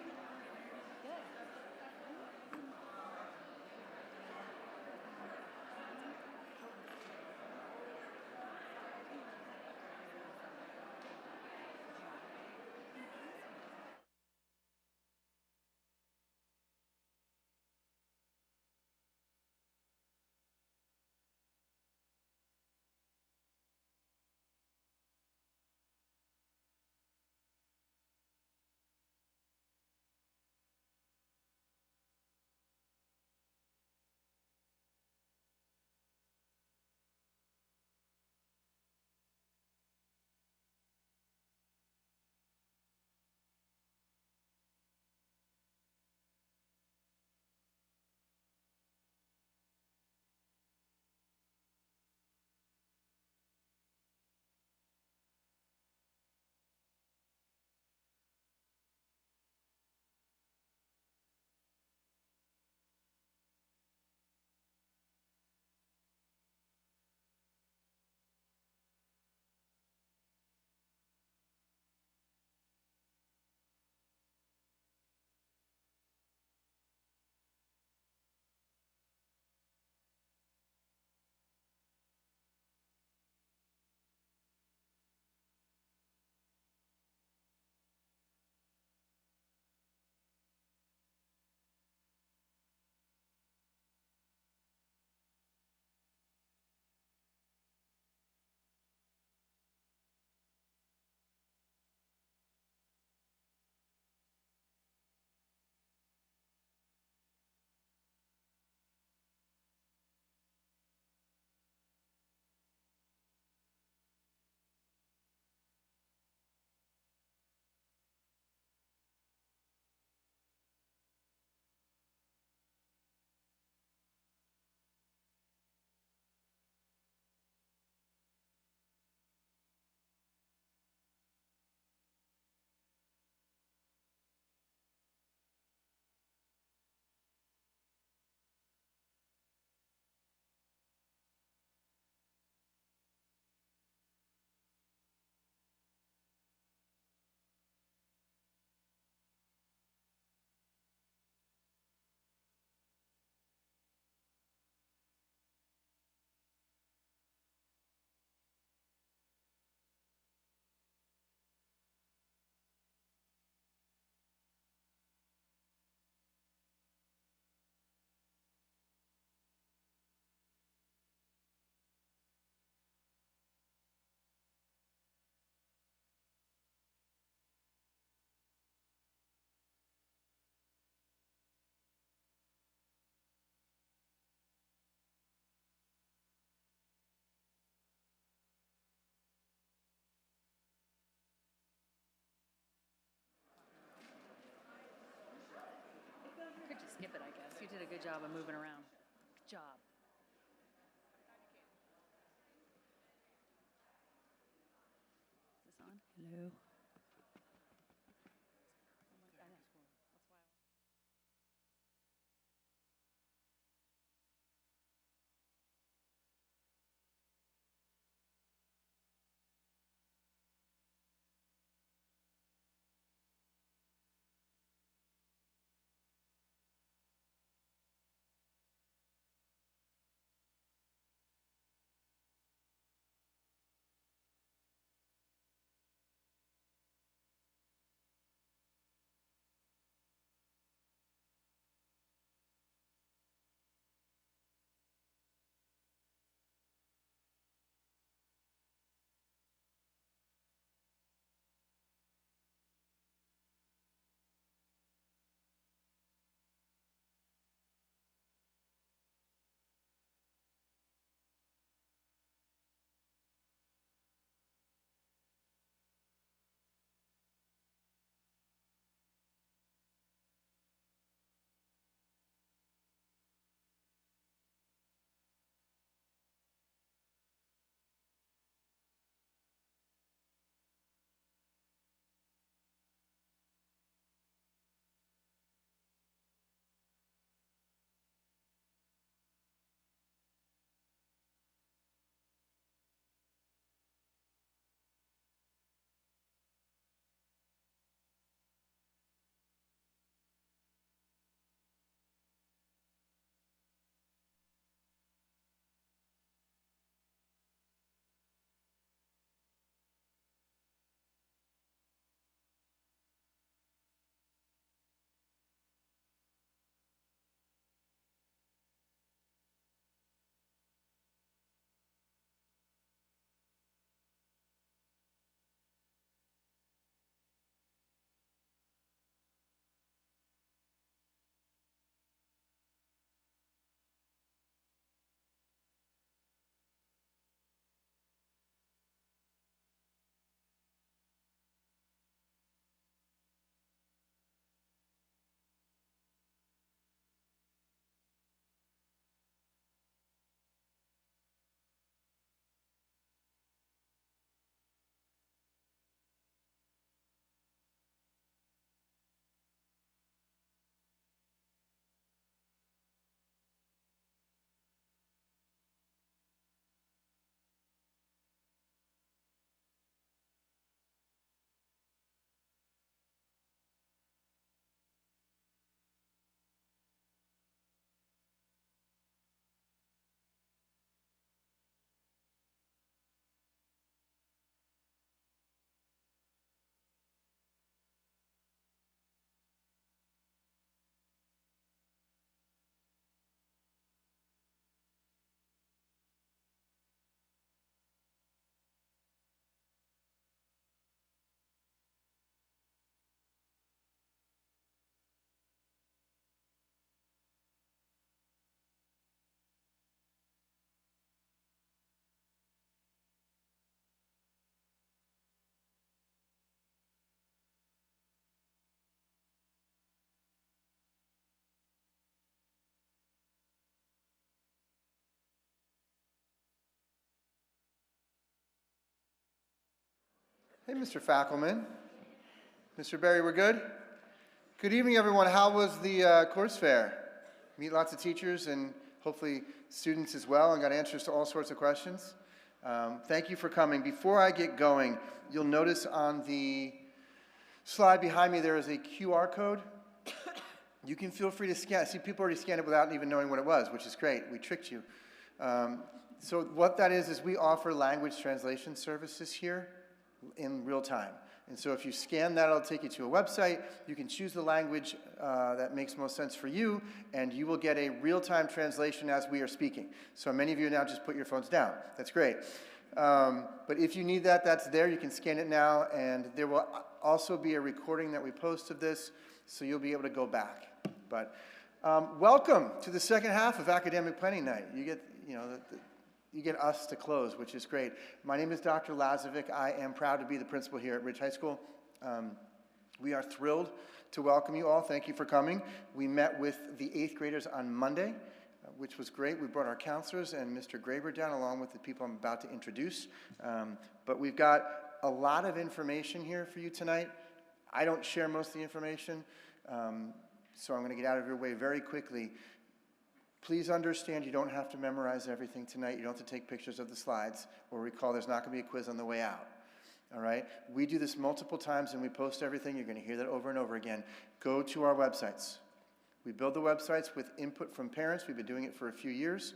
a good job of moving around. Good job. Is this on? Hello? Hey, Mr. Fackelman. Mr. Berry, we're good? Good evening, everyone. How was the course fair? Meet lots of teachers and hopefully students as well, and got answers to all sorts of questions. Thank you for coming. Before I get going, you'll notice on the slide behind me there is a QR code. You can feel free to scan. See, people already scanned it without even knowing what it was, which is great. We tricked you. So what that is we offer language translation services here in real time. And so if you scan that, it'll take you to a website. You can choose the language that makes most sense for you, and you will get a real-time translation as we are speaking. So many of you now just put your phones down. That's great. But if you need that, that's there. You can scan it now, and there will also be a recording that we post of this, so you'll be able to go back. But welcome to the second half of Academic Planning Night. You get, you get us to close, which is great. My name is Dr. Lazovic. I am proud to be the principal here at Ridge High School. We are thrilled to welcome you all. Thank you for coming. We met with the 8th graders on Monday, which was great. We brought our counselors and Mr. Graber down along with the people I'm about to introduce. But we've got a lot of information here for you tonight. I don't share most of the information, so I'm going to get out of your way very quickly. Please understand you don't have to memorize everything tonight. You don't have to take pictures of the slides, or recall there's not going to be a quiz on the way out. All right? We do this multiple times and we post everything. You're going to hear that over and over again. Go to our websites. We build the websites with input from parents. We've been doing it for a few years.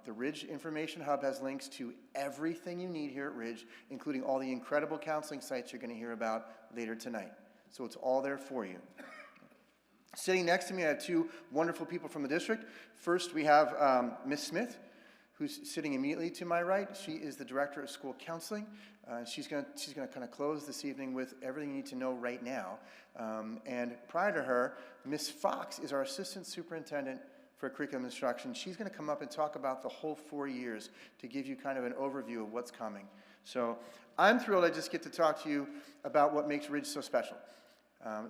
The Ridge Information Hub has links to everything you need here at Ridge, including all the incredible counseling sites you're going to hear about later tonight. So it's all there for you. Sitting next to me, I have two wonderful people from the district. First, we have Ms. Smith, who's sitting immediately to my right. She is the Director of School Counseling. She's going to kind of close this evening with everything you need to know right now. And prior to her, Ms. Fox is our Assistant Superintendent for Curriculum Instruction. She's going to come up and talk about the whole 4 years to give you kind of an overview of what's coming. So I'm thrilled I just get to talk to you about what makes Ridge so special.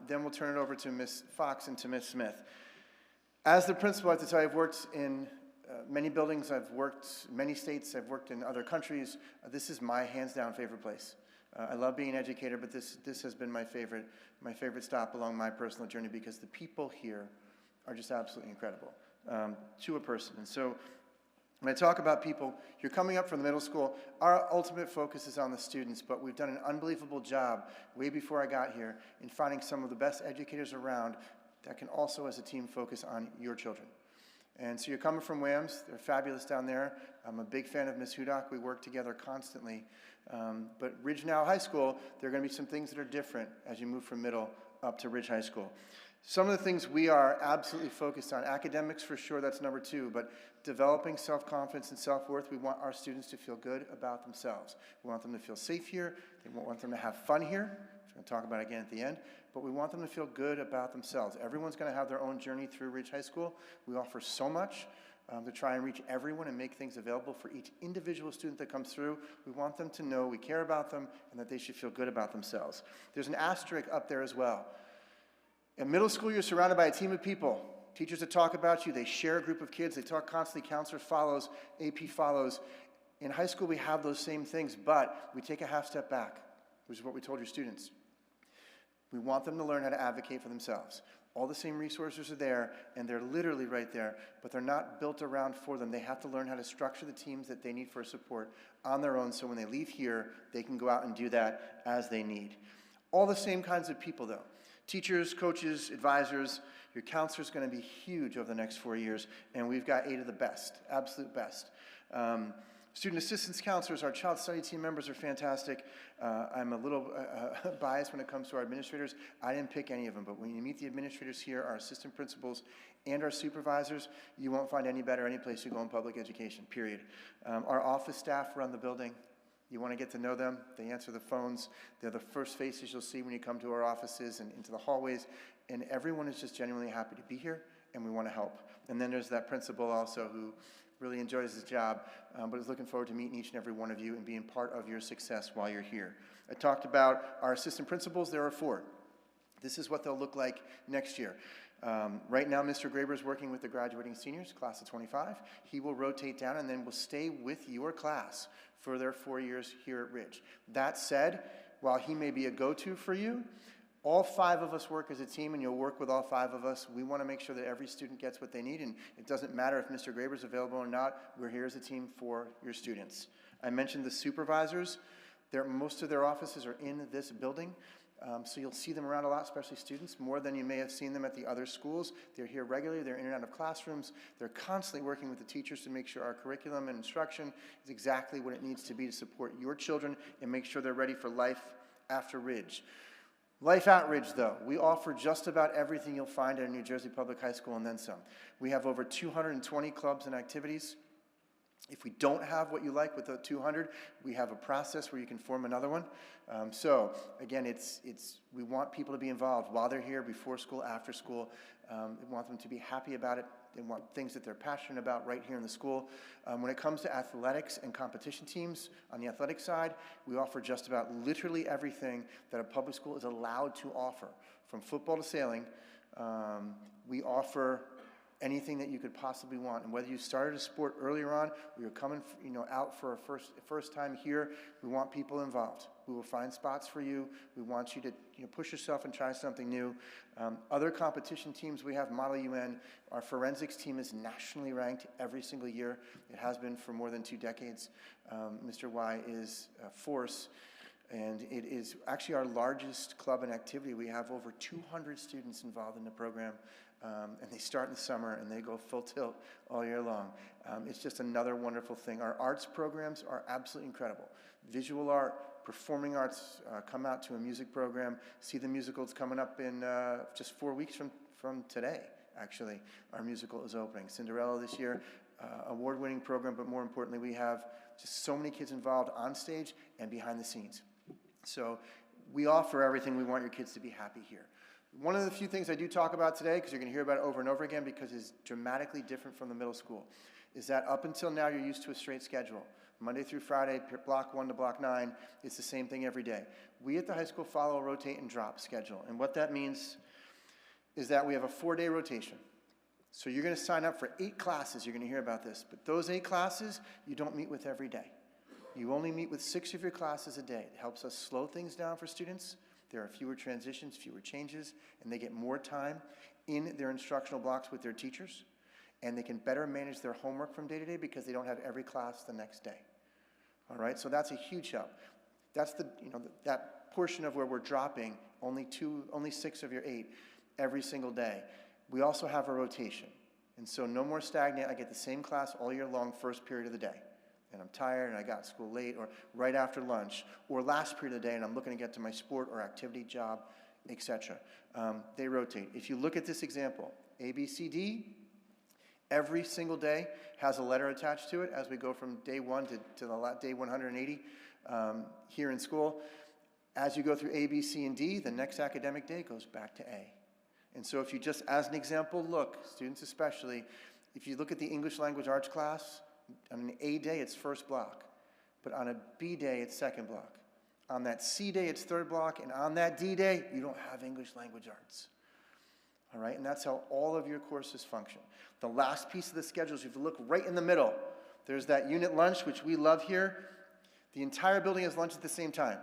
Then we'll turn it over to Ms. Fox and to Ms. Smith. As the principal, I have to tell you, I've worked in many buildings, I've worked in many states, I've worked in other countries. This is my hands-down favorite place. I love being an educator, but this has been my favorite stop along my personal journey because the people here are just absolutely incredible to a person. And so when I talk about people, you're coming up from the middle school, our ultimate focus is on the students, but we've done an unbelievable job way before I got here in finding some of the best educators around that can also, as a team, focus on your children. And so you're coming from WAMS. They're fabulous down there. I'm a big fan of Ms. Hudak. We work together constantly. But Ridge Now High School, there are going to be some things that are different as you move from middle up to Ridge High School. Some of the things we are absolutely focused on, academics for sure, that's number 2, but developing self-confidence and self-worth. We want our students to feel good about themselves. We want them to feel safe here. We want them to have fun here, which I'm going to talk about again at the end. But we want them to feel good about themselves. Everyone's going to have their own journey through Ridge High School. We offer so much to try and reach everyone and make things available for each individual student that comes through. We want them to know we care about them and that they should feel good about themselves. There's an asterisk up there as well. In middle school, you're surrounded by a team of people. Teachers that talk about you, they share a group of kids, they talk constantly, counselor follows, AP follows. In high school, we have those same things, but we take a half step back, which is what we told your students. We want them to learn how to advocate for themselves. All the same resources are there, and they're literally right there, but they're not built around for them. They have to learn how to structure the teams that they need for support on their own, so when they leave here, they can go out and do that as they need. All the same kinds of people, though. Teachers, coaches, advisors, your counselor is going to be huge over the next 4 years, and we've got 8 of the best, absolute best. Student assistance counselors, our child study team members are fantastic. I'm a little biased when it comes to our administrators. I didn't pick any of them, but when you meet the administrators here, our assistant principals, and our supervisors, you won't find any better any place you go in public education, period. Our office staff run the building. You want to get to know them. They answer the phones. They're the first faces you'll see when you come to our offices and into the hallways. And everyone is just genuinely happy to be here, and we want to help. And then there's that principal also who really enjoys his job, but is looking forward to meeting each and every one of you and being part of your success while you're here. I talked about our assistant principals. There are 4. This is what they'll look like next year. Right now, Mr. Graber is working with the graduating seniors, class of 25. He will rotate down and then will stay with your class for their 4 years here at Ridge. That said, while he may be a go-to for you, all 5 of us work as a team, and you'll work with all 5 of us. We want to make sure that every student gets what they need, and it doesn't matter if Mr. Graber is available or not. We're here as a team for your students. I mentioned the supervisors. Most of their offices are in this building, so you'll see them around a lot, especially students, more than you may have seen them at the other schools. They're here regularly. They're in and out of classrooms. They're constantly working with the teachers to make sure our curriculum and instruction is exactly what it needs to be to support your children and make sure they're ready for life after Ridge. Life at Ridge, though, we offer just about everything you'll find at a New Jersey public high school and then some. We have over 220 clubs and activities. If we don't have what you like with the 200, we have a process where you can form another one. So again, we want people to be involved while they're here, before school, after school. We want them to be happy about it. They want things that they're passionate about right here in the school. When it comes to athletics and competition teams, on the athletic side, we offer just about literally everything that a public school is allowed to offer. From football to sailing, we offer anything that you could possibly want. And whether you started a sport earlier on, or you're coming, out for a first time here, we want people involved. We will find spots for you. We want you to push yourself and try something new. Other competition teams we have, Model UN, our forensics team is nationally ranked every single year. It has been for more than 2 decades. Mr. Y is Force, and it is actually our largest club and activity. We have over 200 students involved in the program. And they start in the summer and they go full tilt all year long. It's just another wonderful thing. Our arts programs are absolutely incredible. Visual art, performing arts, come out to a music program, see the musicals coming up in just 4 weeks from today, actually. Our musical is opening. Cinderella this year, award-winning program, but more importantly, we have just so many kids involved on stage and behind the scenes. So we offer everything. We want your kids to be happy here. One of the few things I do talk about today, because you're going to hear about it over and over again because it's dramatically different from the middle school, is that up until now you're used to a straight schedule. Monday through Friday, block 1 to block 9, it's the same thing every day. We at the high school follow a rotate and drop schedule. And what that means is that we have a 4-day rotation. So you're going to sign up for 8 classes. You're going to hear about this. But those 8 classes, you don't meet with every day. You only meet with 6 of your classes a day. It helps us slow things down for students. There are fewer transitions, fewer changes, and they get more time in their instructional blocks with their teachers, and they can better manage their homework from day to day because they don't have every class the next day. All right, so that's a huge help. That's that portion of where we're dropping only 6 of your 8 every single day. We also have a rotation, and so no more stagnant. I get the same class all year long, first period of the day. And I'm tired and I got school late, or right after lunch, or last period of the day and I'm looking to get to my sport or activity, job, etc. They rotate. If you look at this example, A, B, C, D, every single day has a letter attached to it as we go from day 1 to the day 180 here in school. As you go through A, B, C, and D, the next academic day goes back to A. And so if you just, as an example, look, students especially, if you look at the English language arts class, on an A day, it's first block. But on a B day, it's second block. On that C day, it's third block. And on that D day, you don't have English language arts. All right? And that's how all of your courses function. The last piece of the schedule is if you look right in the middle, there's that unit lunch, which we love here. The entire building has lunch at the same time.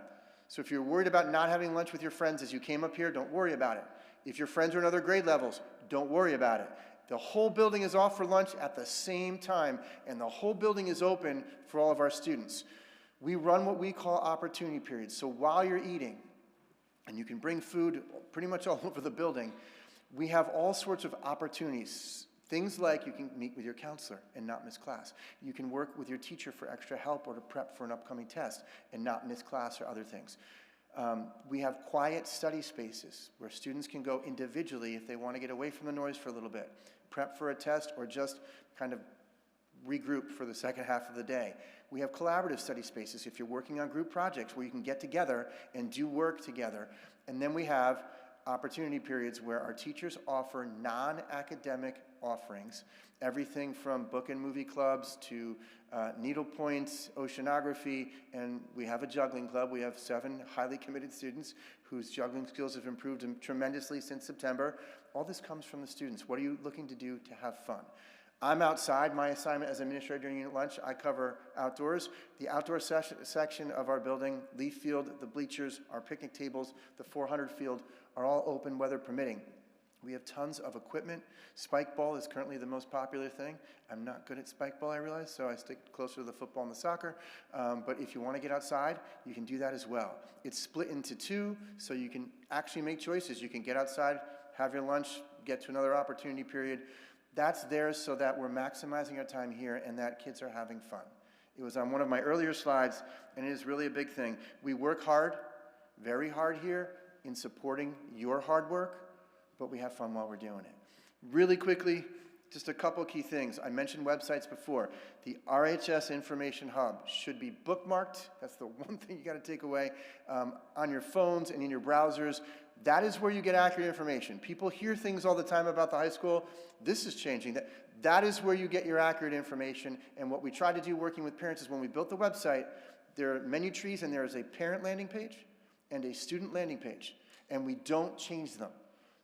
So if you're worried about not having lunch with your friends as you came up here, don't worry about it. If your friends are in other grade levels, don't worry about it. The whole building is off for lunch at the same time, and the whole building is open for all of our students. We run what we call opportunity periods. So while you're eating, and you can bring food pretty much all over the building, we have all sorts of opportunities. Things like you can meet with your counselor and not miss class. You can work with your teacher for extra help or to prep for an upcoming test and not miss class or other things. We have quiet study spaces where students can go individually if they want to get away from the noise for a little bit, prep for a test, or just kind of regroup for the second half of the day. We have collaborative study spaces if you're working on group projects where you can get together and do work together. And then we have opportunity periods where our teachers offer non-academic offerings, everything from book and movie clubs to needlepoint, oceanography, and we have a juggling club. We have 7 highly committed students whose juggling skills have improved tremendously since September. All this comes from the students. What are you looking to do to have fun? I'm outside. My assignment as administrator during unit lunch, I cover outdoors. The outdoor section of our building, leaf field, the bleachers, our picnic tables, the 400 field are all open, weather permitting. We have tons of equipment. Spike ball is currently the most popular thing. I'm not good at spike ball, I realize, so I stick closer to the football and the soccer. But if you want to get outside, you can do that as well. It's split into 2, so you can actually make choices. You can get outside, have your lunch, get to another opportunity period. That's there so that we're maximizing our time here and that kids are having fun. It was on one of my earlier slides, and it is really a big thing. We work hard, very hard here, in supporting your hard work, but we have fun while we're doing it. Really quickly, just a couple key things. I mentioned websites before. The RHS Information Hub should be bookmarked. That's the one thing you got to take away on your phones and in your browsers. That is where you get accurate information. People hear things all the time about the high school. This is changing. That is where you get your accurate information. And what we try to do working with parents is when we built the website, there are menu trees and there is a parent landing page and a student landing page. And we don't change them.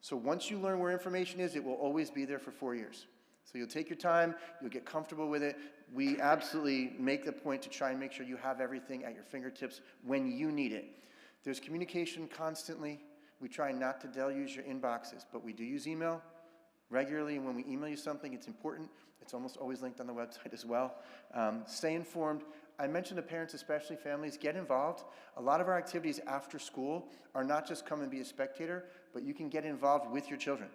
So once you learn where information is, it will always be there for 4 years. So you'll take your time, you'll get comfortable with it. We absolutely make the point to try and make sure you have everything at your fingertips when you need it. There's communication constantly. We try not to deluge your inboxes, but we do use email regularly, and when we email you something, it's important. It's almost always linked on the website as well. Stay informed. I mentioned to parents, especially families, get involved. A lot of our activities after school are not just come and be a spectator, but you can get involved with your children.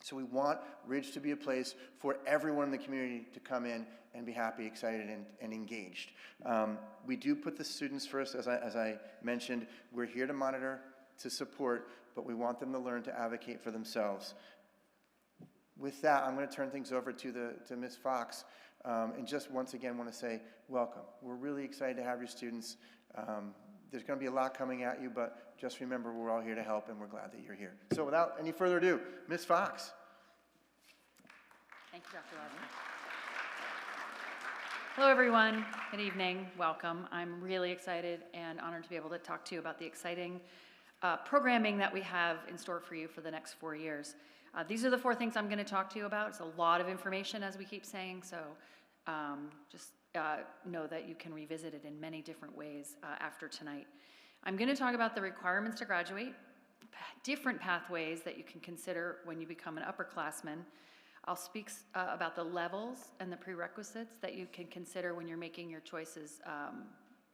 So we want Ridge to be a place for everyone in the community to come in and be happy, excited, and engaged. We do put the students first, as I mentioned. We're here to monitor, to support, but we want them to learn to advocate for themselves. With that, I'm going to turn things over to Ms. Fox, and just once again want to say welcome. We're really excited to have your students. There's going to be a lot coming at you, but just remember we're all here to help, and we're glad that you're here. So without any further ado, Ms. Fox. Thank you, Dr. Lavin. Hello, everyone. Good evening. Welcome. I'm really excited and honored to be able to talk to you about the exciting programming that we have in store for you for the next 4 years. These are the 4 things I'm going to talk to you about. It's a lot of information, as we keep saying, so just know that you can revisit it in many different ways after tonight. I'm going to talk about the requirements to graduate, different pathways that you can consider when you become an upperclassman. I'll speak about the levels and the prerequisites that you can consider when you're making your choices,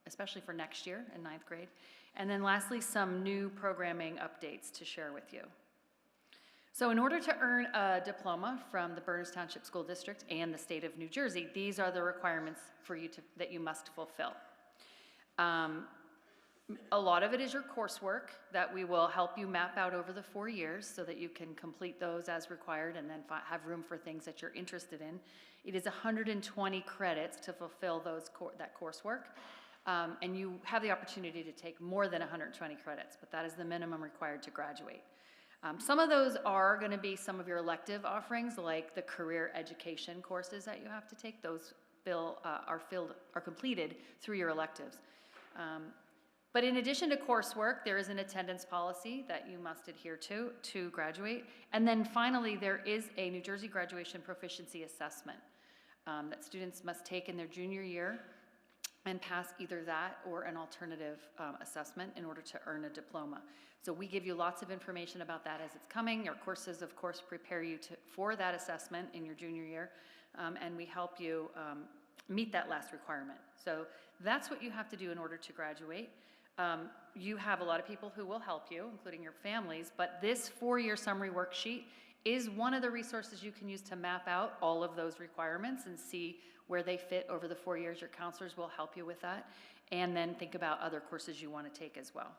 especially for next year in 9th grade. And then lastly, some new programming updates to share with you. So in order to earn a diploma from the Berners Township School District and the state of New Jersey, these are the requirements for you that you must fulfill. A lot of it is your coursework that we will help you map out over the 4 years so that you can complete those as required and then have room for things that you're interested in. It is 120 credits to fulfill that coursework. And you have the opportunity to take more than 120 credits, but that is the minimum required to graduate. Some of those are going to be some of your elective offerings, like the career education courses that you have to take. Those are completed through your electives. But in addition to coursework, there is an attendance policy that you must adhere to graduate. And then finally, there is a New Jersey Graduation Proficiency Assessment that students must take in their junior year and pass either that or an alternative assessment in order to earn a diploma. So we give you lots of information about that as it's coming. Our courses, of course, prepare you for that assessment in your junior year, and we help you meet that last requirement. So that's what you have to do in order to graduate. You have a lot of people who will help you, including your families, but this 4-year summary worksheet is one of the resources you can use to map out all of those requirements and see where they fit over the 4 years. Your counselors will help you with that, and then think about other courses you want to take as well.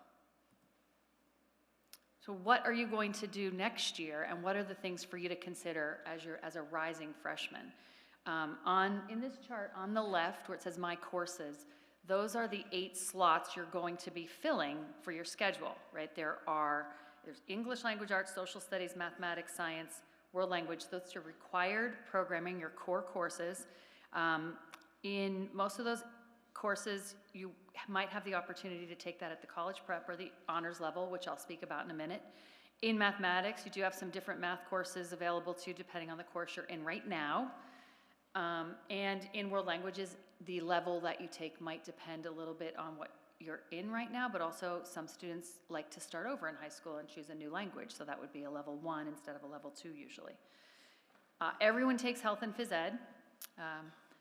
So what are you going to do next year, and what are the things for you to consider as a rising freshman? In this chart on the left where it says My Courses, those are the 8 slots you're going to be filling for your schedule, right? There's English, language arts, social studies, mathematics, science, world language. Those are required programming, your core courses. In most of those courses, you might have the opportunity to take that at the college prep or the honors level, which I'll speak about in a minute. In mathematics, you do have some different math courses available to you depending on the course you're in right now. And in world languages, the level that you take might depend a little bit on what you're in right now, but also some students like to start over in high school and choose a new language, so that would be a level 1 instead of a level 2 usually. Everyone takes health and phys ed.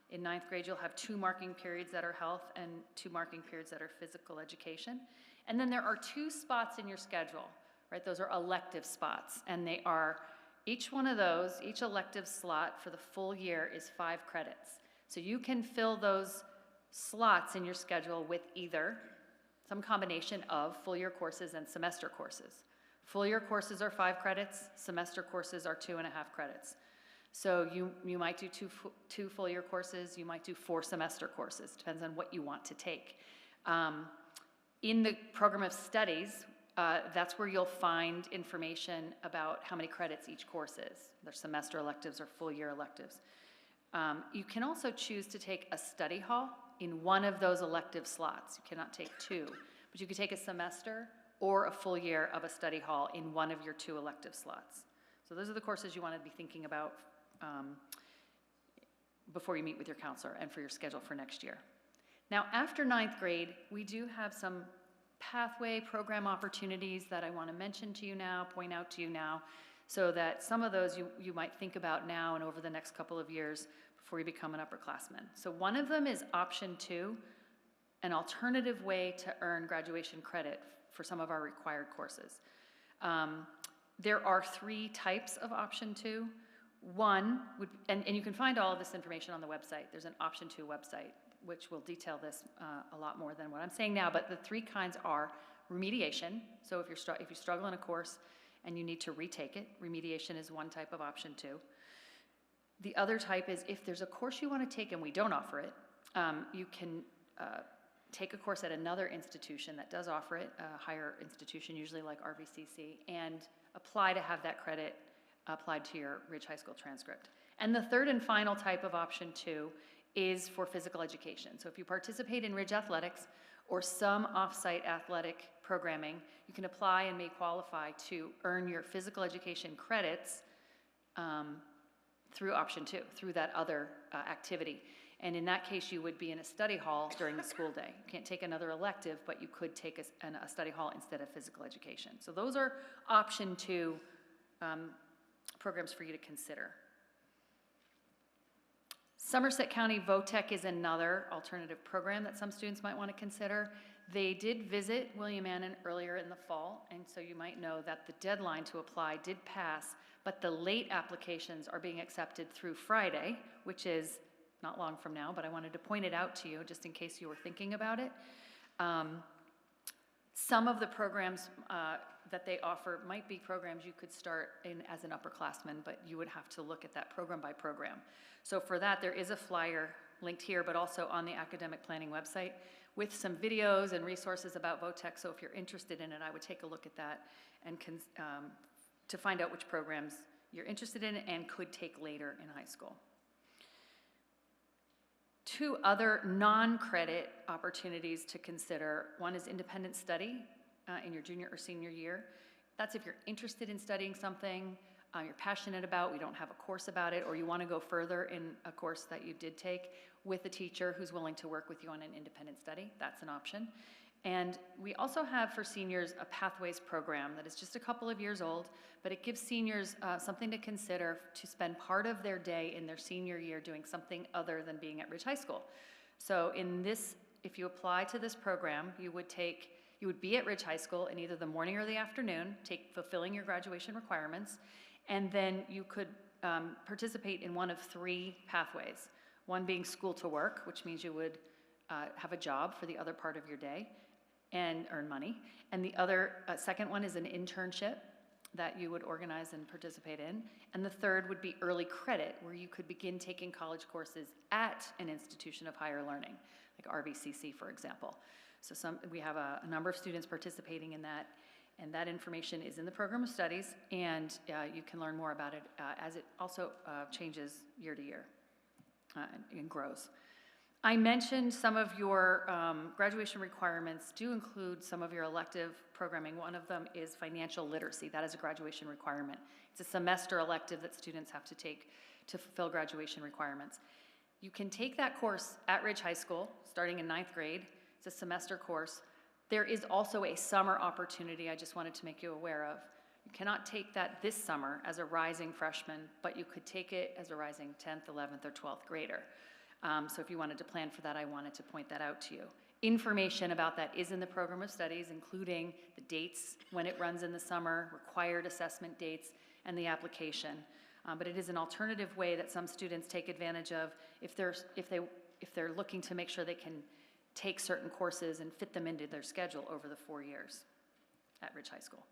In 9th grade, you'll have 2 marking periods that are health and 2 marking periods that are physical education. And then there are 2 spots in your schedule, right? Those are elective spots, and they are, each one of those, each elective slot for the full year is 5 credits. So you can fill those slots in your schedule with either some combination of full year courses and semester courses. Full year courses are 5 credits, semester courses are 2.5 credits. So you might do two full year courses, you might do 4 semester courses, depends on what you want to take. In the program of studies, that's where you'll find information about how many credits each course is. There's semester electives or full year electives. You can also choose to take a study hall in one of those elective slots. You cannot take 2, but you could take a semester or a full year of a study hall in one of your 2 elective slots. So those are the courses you want to be thinking about before you meet with your counselor and for your schedule for next year. Now, after 9th grade, we do have some pathway program opportunities that I want to mention to you now, point out to you now, so that some of those you might think about now and over the next couple of years before you become an upperclassman. So one of them is option 2, an alternative way to earn graduation credit for some of our required courses. There are 3 types of option 2. One would, and you can find all of this information on the website. There's an option 2 website, which will detail this a lot more than what I'm saying now, but the 3 kinds are remediation. So if you struggle in a course and you need to retake it, remediation is one type of option 2. The other type is if there's a course you want to take and we don't offer it, you can take a course at another institution that does offer it, a higher institution, usually like RVCC, and apply to have that credit applied to your Ridge High School transcript. And the third and final type of option 2 is for physical education. So if you participate in Ridge Athletics or some off-site athletic programming, you can apply and may qualify to earn your physical education credits through option 2, through that other activity. And in that case, you would be in a study hall during the school day. You can't take another elective, but you could take a study hall instead of physical education. So those are option 2 programs for you to consider. Somerset County VOTEC is another alternative program that some students might want to consider. They did visit William Annan earlier in the fall, and so you might know that the deadline to apply did pass, but the late applications are being accepted through Friday, which is not long from now, but I wanted to point it out to you just in case you were thinking about it. Some of the programs that they offer might be programs you could start in as an upperclassman, but you would have to look at that program by program. So for that, there is a flyer linked here, but also on the academic planning website with some videos and resources about VOTEC. So if you're interested in it, I would take a look at that and to find out which programs you're interested in and could take later in high school. 2 other non-credit opportunities to consider. One is independent study in your junior or senior year. That's if you're interested in studying something, you're passionate about, we don't have a course about it, or you want to go further in a course that you did take with a teacher who's willing to work with you on an independent study. That's an option. And we also have for seniors a Pathways program that is just a couple of years old, but it gives seniors something to consider to spend part of their day in their senior year doing something other than being at Ridge High School. So in this, if you apply to this program, you would be at Ridge High School in either the morning or the afternoon, fulfilling your graduation requirements, and then you could participate in one of 3 pathways. One being school to work, which means you would have a job for the other part of your day and earn money. And the other, second one is an internship that you would organize and participate in. And the third would be early credit, where you could begin taking college courses at an institution of higher learning, like RVCC, for example. So we have a number of students participating in that, and that information is in the program of studies, and you can learn more about it as it also changes year to year and grows. I mentioned some of your graduation requirements do include some of your elective programming. One of them is financial literacy. That is a graduation requirement. It's a semester elective that students have to take to fulfill graduation requirements. You can take that course at Ridge High School starting in 9th grade. It's a semester course. There is also a summer opportunity I just wanted to make you aware of. You cannot take that this summer as a rising freshman, but you could take it as a rising 10th, 11th, or 12th grader. So if you wanted to plan for that, I wanted to point that out to you. Information about that is in the program of studies, including the dates, when it runs in the summer, required assessment dates, and the application. But it is an alternative way that some students take advantage of if they're looking to make sure they can take certain courses and fit them into their schedule over the 4 years at Ridge High School.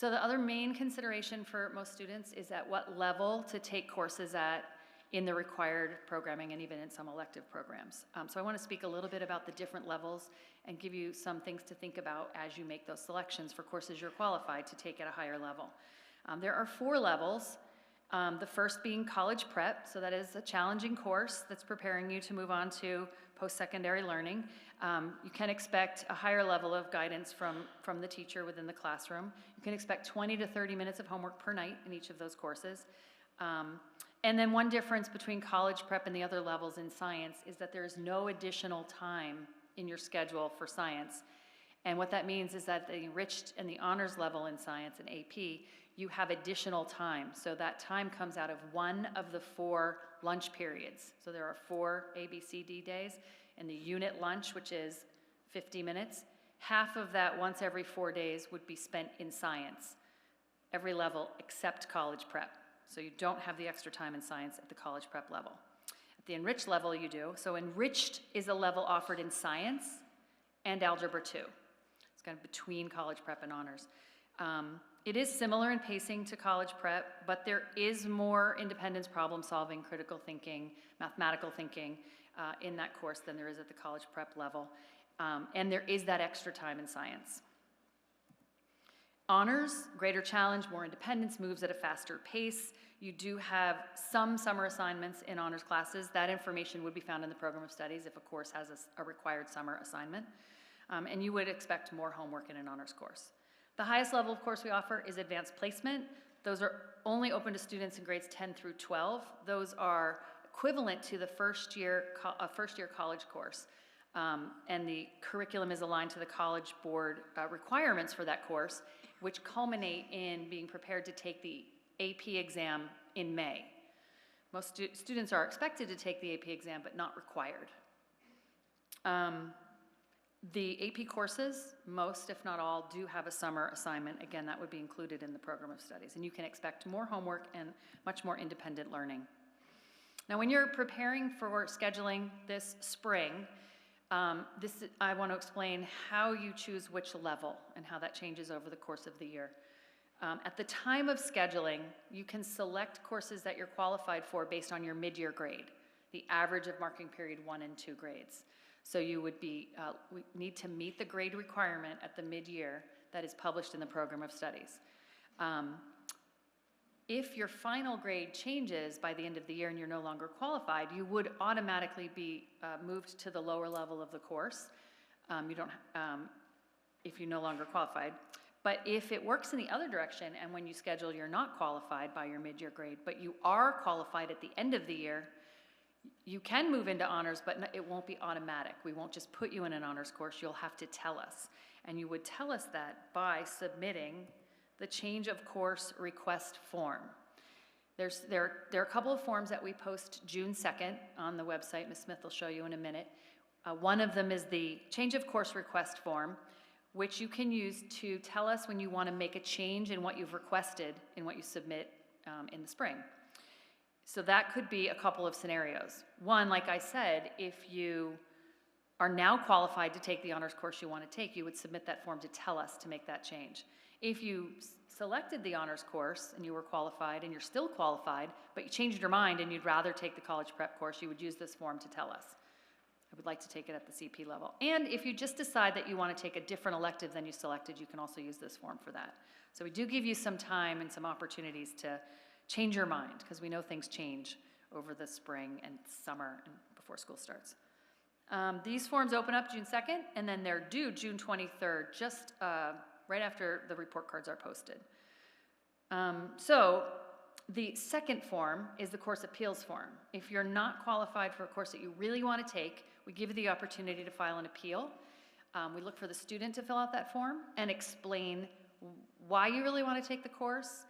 So the other main consideration for most students is at what level to take courses at in the required programming and even in some elective programs. So I want to speak a little bit about the different levels and give you some things to think about as you make those selections for courses you're qualified to take at a higher level. There are 4 levels. The first being college prep, so that is a challenging course that's preparing you to move on to post-secondary learning. You can expect a higher level of guidance from the teacher within the classroom. You can expect 20 to 30 minutes of homework per night in each of those courses. And then one difference between college prep and the other levels in science is that there is no additional time in your schedule for science. And what that means is that the enriched and the honors level in science and AP, you have additional time. So that time comes out of one of the 4 lunch periods. So there are 4 ABCD days, and the unit lunch, which is 50 minutes, half of that once every 4 days would be spent in science, every level except college prep. So you don't have the extra time in science at the college prep level. At the enriched level, you do. So enriched is a level offered in science and algebra 2. It's kind of between college prep and honors. It is similar in pacing to college prep, but there is more independence, problem solving, critical thinking, mathematical thinking in that course than there is at the college prep level. And there is that extra time in science. Honors, greater challenge, more independence, moves at a faster pace. You do have some summer assignments in honors classes. That information would be found in the program of studies if a course has a required summer assignment. And you would expect more homework in an honors course. The highest level of course we offer is advanced placement. Those are only open to students in grades 10 through 12. Those are equivalent to the first year college course. And the curriculum is aligned to the College Board requirements for that course, which culminate in being prepared to take the AP exam in May. Most students are expected to take the AP exam, but not required. The AP courses, most if not all, do have a summer assignment. Again, that would be included in the program of studies, and you can expect more homework and much more independent learning. Now, when you're preparing for scheduling this spring, I want to explain how you choose which level and how that changes over the course of the year. At the time of scheduling, you can select courses that you're qualified for based on your mid-year grade, the average of marking period 1 and 2 grades. So you would we need to meet the grade requirement at the mid-year that is published in the program of studies. If your final grade changes by the end of the year and you're no longer qualified, you would automatically be moved to the lower level of the course. If you're no longer qualified. But if it works in the other direction and when you schedule you're not qualified by your mid-year grade, but you are qualified at the end of the year, you can move into honors, but it won't be automatic. We won't just put you in an honors course. You'll have to tell us. And you would tell us that by submitting the change of course request form. There are a couple of forms that we post June 2nd on the website. Ms. Smith will show you in a minute. One of them is the change of course request form, which you can use to tell us when you want to make a change in what you've requested in what you submit in the spring. So that could be a couple of scenarios. One, like I said, if you are now qualified to take the honors course you want to take, you would submit that form to tell us to make that change. If you selected the honors course and you were qualified and you're still qualified, but you changed your mind and you'd rather take the college prep course, you would use this form to tell us. I would like to take it at the CP level. And if you just decide that you want to take a different elective than you selected, you can also use this form for that. So we do give you some time and some opportunities to change your mind, because we know things change over the spring and summer and before school starts. These forms open up June 2nd, and then they're due June 23rd, just right after the report cards are posted. So the second form is the course appeals form. If you're not qualified for a course that you really want to take, we give you the opportunity to file an appeal. We look for the student to fill out that form and explain why you really want to take the course,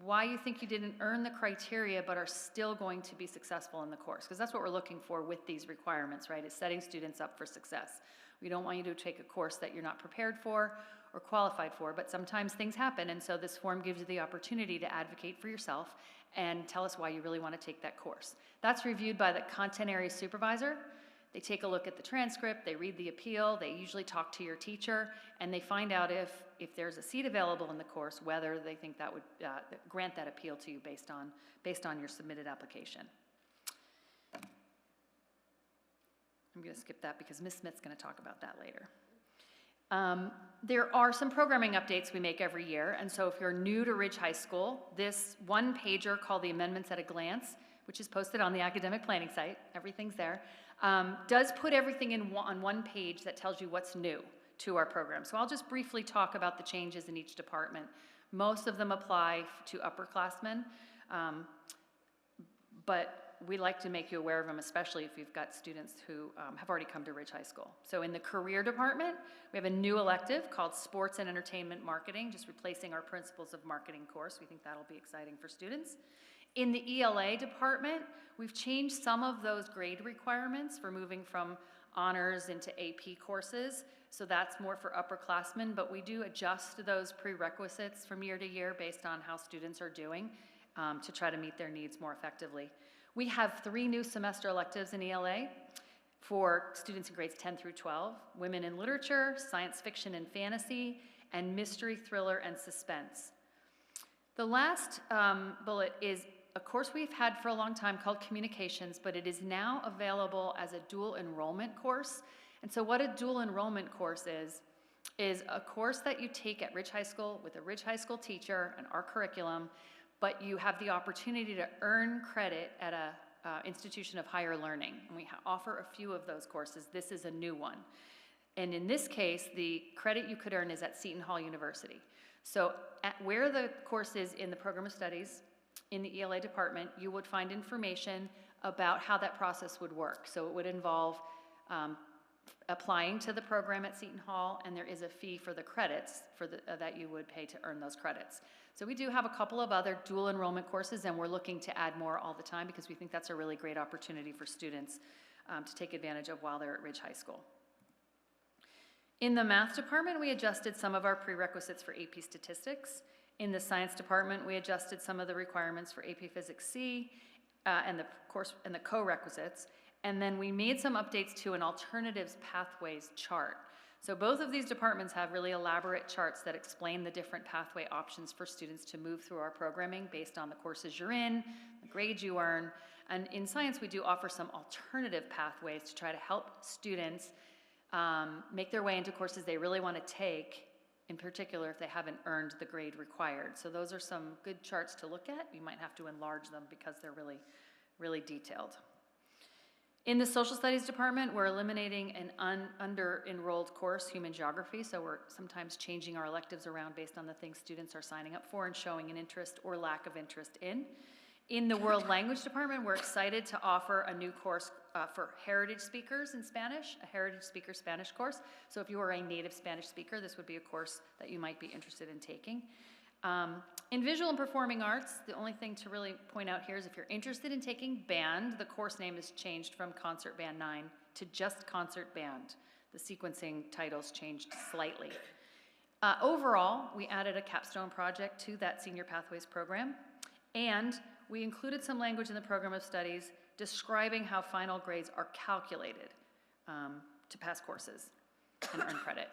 why you think you didn't earn the criteria but are still going to be successful in the course, because that's what we're looking for with these requirements, right? Is setting students up for success. We don't want you to take a course that you're not prepared for or qualified for, but sometimes things happen, and so this form gives you the opportunity to advocate for yourself and tell us why you really want to take that course. That's reviewed by the content area supervisor. They take a look at the transcript, they read the appeal, they usually talk to your teacher, and they find out if there's a seat available in the course, whether they think that would grant that appeal to you based on your submitted application. I'm going to skip that because Ms. Smith's going to talk about that later. There are some programming updates we make every year, and so if you're new to Ridge High School, this one-pager called the Amendments at a Glance, which is posted on the academic planning site, everything's there, does put everything on one page that tells you what's new to our program. So I'll just briefly talk about the changes in each department. Most of them apply to upperclassmen, but we like to make you aware of them, especially if you've got students who have already come to Ridge High School. So in the career department, we have a new elective called Sports and Entertainment Marketing, just replacing our Principles of Marketing course. We think that'll be exciting for students. In the ELA department, we've changed some of those grade requirements for moving from honors into AP courses. So that's more for upperclassmen, but we do adjust those prerequisites from year to year based on how students are doing to try to meet their needs more effectively. We have 3 new semester electives in ELA for students in grades 10 through 12, Women in Literature, Science Fiction and Fantasy, and Mystery, Thriller, and Suspense. The last bullet is a course we've had for a long time called Communications, but it is now available as a dual enrollment course. And so what a dual enrollment course is a course that you take at Ridge High School with a Ridge High School teacher and our curriculum, but you have the opportunity to earn credit at a institution of higher learning. And we offer a few of those courses. This is a new one. And in this case, the credit you could earn is at Seton Hall University. So where the course is in the program of studies, in the ELA department, you would find information about how that process would work. So it would involve applying to the program at Seton Hall, and there is a fee for the credits that you would pay to earn those credits. So we do have a couple of other dual enrollment courses, and we're looking to add more all the time because we think that's a really great opportunity for students to take advantage of while they're at Ridge High School. In the math department, we adjusted some of our prerequisites for AP Statistics. In the science department, we adjusted some of the requirements for AP Physics C and the co-requisites. And then we made some updates to an alternatives pathways chart. So both of these departments have really elaborate charts that explain the different pathway options for students to move through our programming based on the courses you're in, the grades you earn. And in science, we do offer some alternative pathways to try to help students make their way into courses they really want to take, in particular if they haven't earned the grade required. So those are some good charts to look at. You might have to enlarge them because they're really, really detailed. In the social studies department, we're eliminating an under-enrolled course, human geography, so we're sometimes changing our electives around based on the things students are signing up for and showing an interest or lack of interest in. In the world language department, we're excited to offer a new course for heritage speakers in Spanish, a heritage speaker Spanish course. So if you are a native Spanish speaker, this would be a course that you might be interested in taking. In visual and performing arts, the only thing to really point out here is if you're interested in taking band, the course name is changed from Concert Band 9 to just Concert Band. The sequencing titles changed slightly. Overall, we added a capstone project to that Senior Pathways program, and we included some language in the program of studies describing how final grades are calculated to pass courses and earn credit.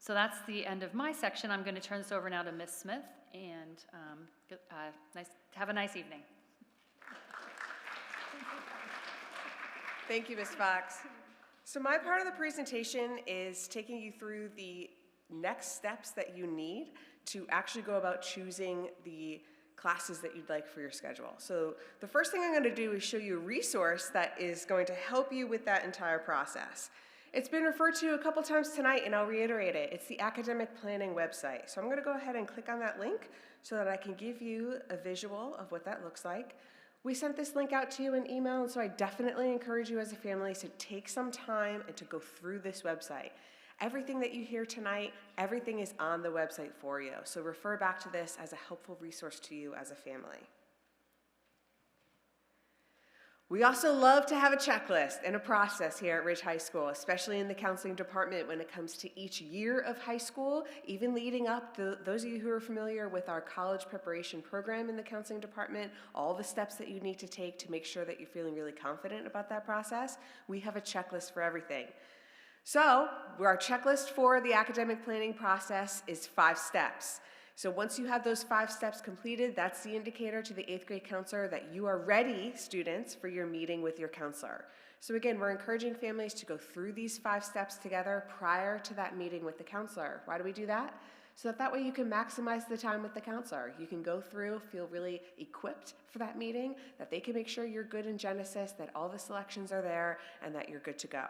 So that's the end of my section. I'm going to turn this over now to Ms. Smith, and have a nice evening. Thank you, Ms. Fox. So my part of the presentation is taking you through the next steps that you need to actually go about choosing the classes that you'd like for your schedule. So the first thing I'm going to do is show you a resource that is going to help you with that entire process. It's been referred to a couple times tonight, and I'll reiterate it. It's the academic planning website. So I'm going to go ahead and click on that link so that I can give you a visual of what that looks like. We sent this link out to you in email, and so I definitely encourage you as a family to take some time and to go through this website. Everything that you hear tonight, everything is on the website for you. So refer back to this as a helpful resource to you as a family. We also love to have a checklist and a process here at Ridge High School, especially in the counseling department when it comes to each year of high school, even leading up to those of you who are familiar with our college preparation program in the counseling department, all the steps that you need to take to make sure that you're feeling really confident about that process. We have a checklist for everything. So our checklist for the academic planning process is 5 steps. So once you have those 5 steps completed, that's the indicator to the 8th grade counselor that you are ready, students, for your meeting with your counselor. So again, we're encouraging families to go through these 5 steps together prior to that meeting with the counselor. Why do we do that? So that way you can maximize the time with the counselor. You can go through, feel really equipped for that meeting, that they can make sure you're good in Genesis, that all the selections are there, and that you're good to go.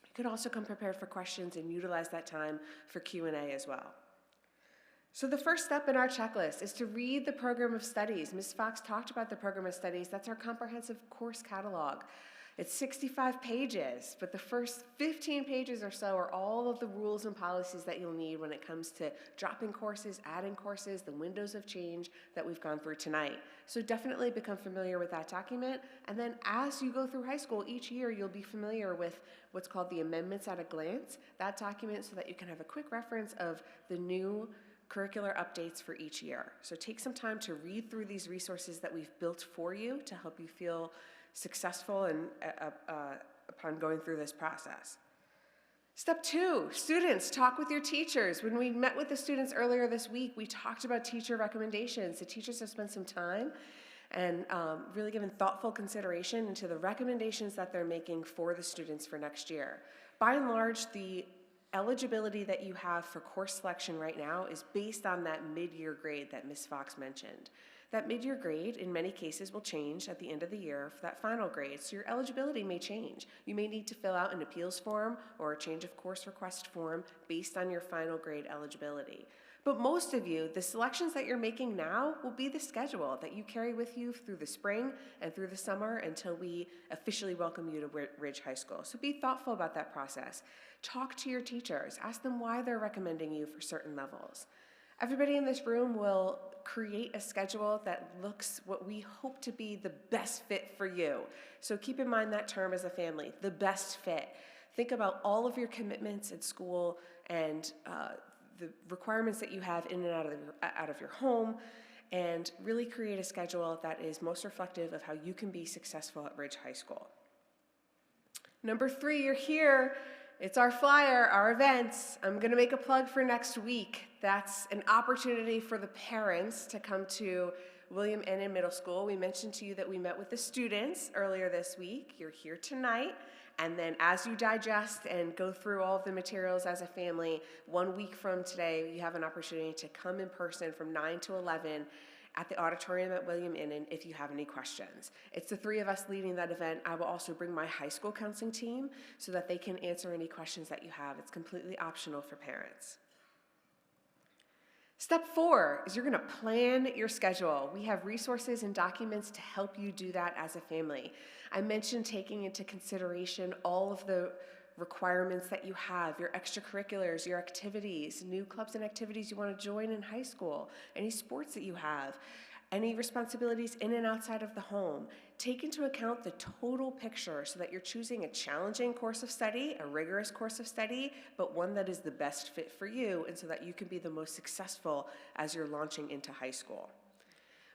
You could also come prepared for questions and utilize that time for Q&A as well. So the first step in our checklist is to read the program of studies. Ms. Fox talked about the program of studies. That's our comprehensive course catalog. It's 65 pages, but the first 15 pages or so are all of the rules and policies that you'll need when it comes to dropping courses, adding courses, the windows of change that we've gone through tonight. So definitely become familiar with that document. And then as you go through high school, each year you'll be familiar with what's called the Amendments at a Glance, that document, so that you can have a quick reference of the new curricular updates for each year. So take some time to read through these resources that we've built for you to help you feel successful and upon going through this process. Step 2, students, talk with your teachers. When we met with the students earlier this week, we talked about teacher recommendations. The teachers have spent some time and really given thoughtful consideration into the recommendations that they're making for the students for next year. By and large, the eligibility that you have for course selection right now is based on that mid-year grade that Ms. Fox mentioned. That mid-year grade, in many cases, will change at the end of the year for that final grade, so your eligibility may change. You may need to fill out an appeals form or a change of course request form based on your final grade eligibility. But most of you, the selections that you're making now will be the schedule that you carry with you through the spring and through the summer until we officially welcome you to Ridge High School. So be thoughtful about that process. Talk to your teachers. Ask them why they're recommending you for certain levels. Everybody in this room will create a schedule that looks what we hope to be the best fit for you. So keep in mind that term as a family, the best fit. Think about all of your commitments at school and the requirements that you have in and out of your home, and really create a schedule that is most reflective of how you can be successful at Ridge High School. Number 3, you're here. It's our flyer, our events. I'm going to make a plug for next week. That's an opportunity for the parents to come to William Ennin Middle School. We mentioned to you that we met with the students earlier this week. You're here tonight. And then as you digest and go through all of the materials as a family, 1 week from today, you have an opportunity to come in person from 9 to 11 at the auditorium at William Ennin if you have any questions. It's the 3 of us leading that event. I will also bring my high school counseling team so that they can answer any questions that you have. It's completely optional for parents. Step 4 is you're going to plan your schedule. We have resources and documents to help you do that as a family. I mentioned taking into consideration all of the requirements that you have, your extracurriculars, your activities, new clubs and activities you want to join in high school, any sports that you have, any responsibilities in and outside of the home. Take into account the total picture so that you're choosing a challenging course of study, a rigorous course of study, but one that is the best fit for you, and so that you can be the most successful as you're launching into high school.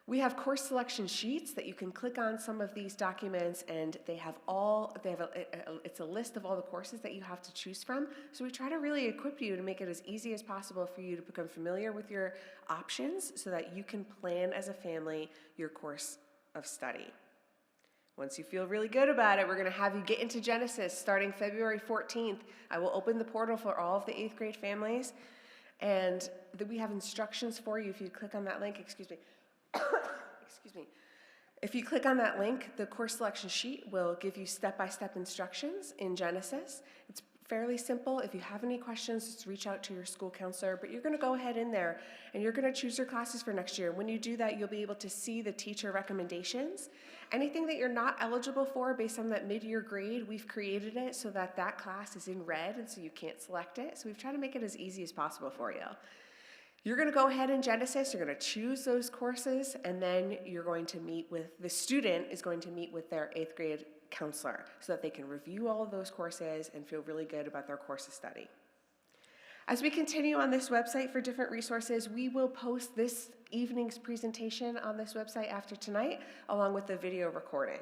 We have course selection sheets that you can click on some of these documents, and it's a list of all the courses that you have to choose from. So we try to really equip you to make it as easy as possible for you to become familiar with your options so that you can plan as a family your course of study. Once you feel really good about it, we're going to have you get into Genesis starting February 14th. I will open the portal for all of the 8th grade families, and we have instructions for you if you click on that link. Excuse me. If you click on that link, the course selection sheet will give you step-by-step instructions in Genesis. It's fairly simple. If you have any questions, just reach out to your school counselor, but you're going to go ahead in there and you're going to choose your classes for next year. When you do that, you'll be able to see the teacher recommendations. Anything that you're not eligible for based on that mid-year grade, we've created it so that that class is in red and so you can't select it. So we've tried to make it as easy as possible for you. You're going to go ahead in Genesis, you're going to choose those courses, and then you're going to meet with, the student is going to meet with their 8th grade counselor so that they can review all of those courses and feel really good about their course of study. As we continue on this website for different resources, we will post this evening's presentation on this website after tonight, along with the video recording.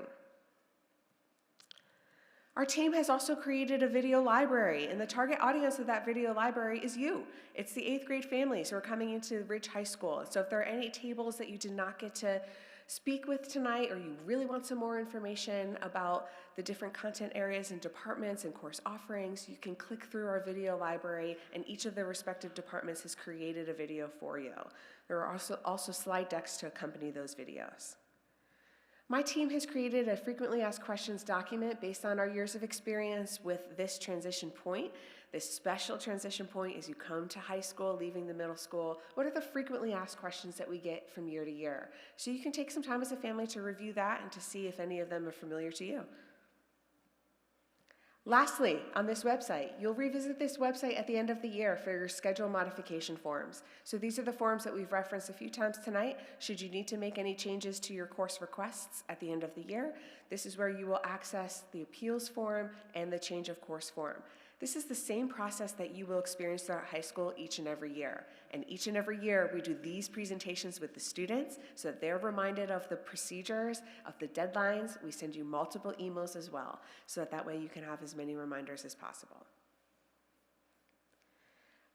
Our team has also created a video library, and the target audience of that video library is you. It's the 8th grade families who are coming into Ridge High School. So if there are any tables that you did not get to speak with tonight, or you really want some more information about the different content areas and departments and course offerings, you can click through our video library, and each of the respective departments has created a video for you. There are also slide decks to accompany those videos. My team has created a frequently asked questions document based on our years of experience with this transition point. This special transition point as you come to high school, leaving the middle school. What are the frequently asked questions that we get from year to year? So you can take some time as a family to review that and to see if any of them are familiar to you. Lastly, on this website, you'll revisit this website at the end of the year for your schedule modification forms. So these are the forms that we've referenced a few times tonight. Should you need to make any changes to your course requests at the end of the year, this is where you will access the appeals form and the change of course form. This is the same process that you will experience throughout high school each and every year. And each and every year, we do these presentations with the students so that they're reminded of the procedures, of the deadlines. We send you multiple emails as well, so that way you can have as many reminders as possible.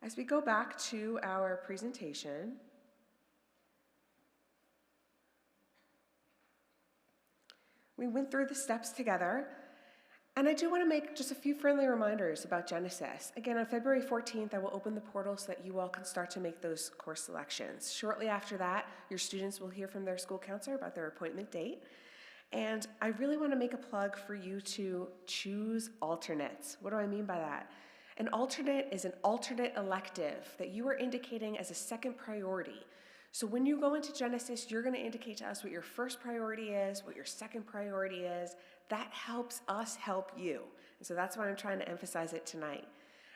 As we go back to our presentation, we went through the steps together. And I do want to make just a few friendly reminders about Genesis. Again, on February 14th, I will open the portal so that you all can start to make those course selections. Shortly after that, your students will hear from their school counselor about their appointment date. And I really want to make a plug for you to choose alternates. What do I mean by that? An alternate is an alternate elective that you are indicating as a second priority. So when you go into Genesis, you're going to indicate to us what your first priority is, what your second priority is. That helps us help you. And so that's why I'm trying to emphasize it tonight.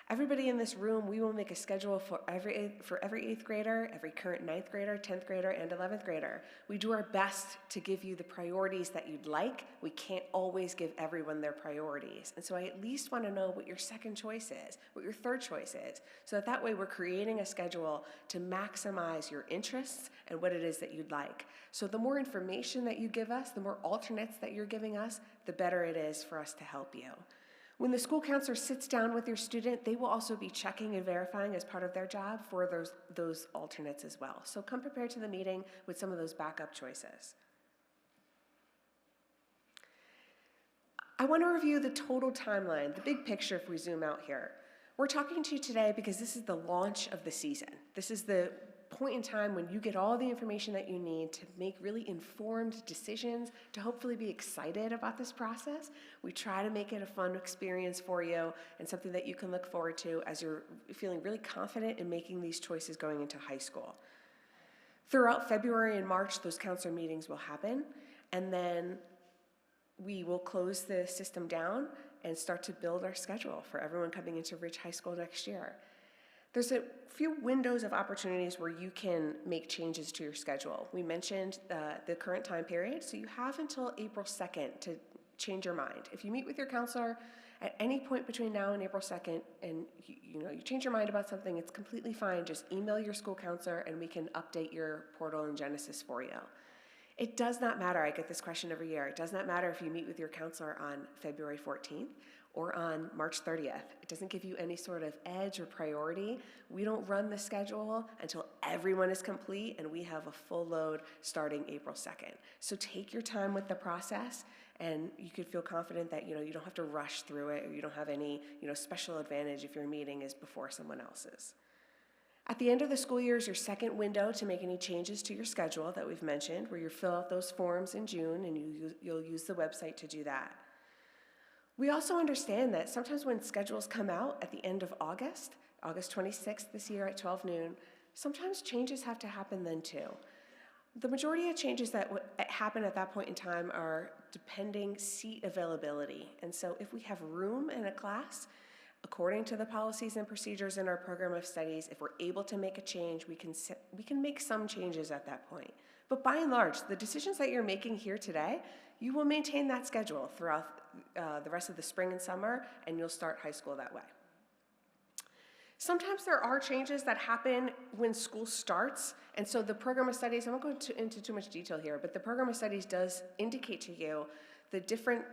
Everybody in this room, we will make a schedule for every 8th grader, every current 9th grader, 10th grader, and 11th grader. We do our best to give you the priorities that you'd like. We can't always give everyone their priorities. And so I at least want to know what your second choice is, what your third choice is, so that way we're creating a schedule to maximize your interests and what it is that you'd like. So the more information that you give us, the more alternates that you're giving us, the better it is for us to help you. When the school counselor sits down with your student, they will also be checking and verifying as part of their job for those alternates as well. So come prepared to the meeting with some of those backup choices. I want to review the total timeline, the big picture if we zoom out here. We're talking to you today because this is the launch of the season. This is the point in time when you get all the information that you need to make really informed decisions, to hopefully be excited about this process. We try to make it a fun experience for you and something that you can look forward to as you're feeling really confident in making these choices going into high school. Throughout February and March, those counselor meetings will happen, and then we will close the system down and start to build our schedule for everyone coming into Ridge High School next year. There's a few windows of opportunities where you can make changes to your schedule. We mentioned the current time period, so you have until April 2nd to change your mind. If you meet with your counselor at any point between now and April 2nd and you change your mind about something, it's completely fine. Just email your school counselor and we can update your portal in Genesis for you. It does not matter, I get this question every year, it does not matter if you meet with your counselor on February 14th or on March 30th. It doesn't give you any sort of edge or priority. We don't run the schedule until everyone is complete and we have a full load starting April 2nd. So take your time with the process and you could feel confident that you don't have to rush through it, or you don't have any special advantage if your meeting is before someone else's. At the end of the school year is your second window to make any changes to your schedule that we've mentioned, where you fill out those forms in June and you'll use the website to do that. We also understand that sometimes when schedules come out at the end of August 26th this year at 12 noon, sometimes changes have to happen then too. The majority of changes that happen at that point in time are depending seat availability. And so if we have room in a class, According to the policies and procedures in our program of studies, if we're able to make a change, we can make some changes at that point. But by and large, the decisions that you're making here today, you will maintain that schedule throughout the rest of the spring and summer, and you'll start high school that way. Sometimes there are changes that happen when school starts, and so the program of studies, I won't go into too much detail here, but the program of studies does indicate to you the different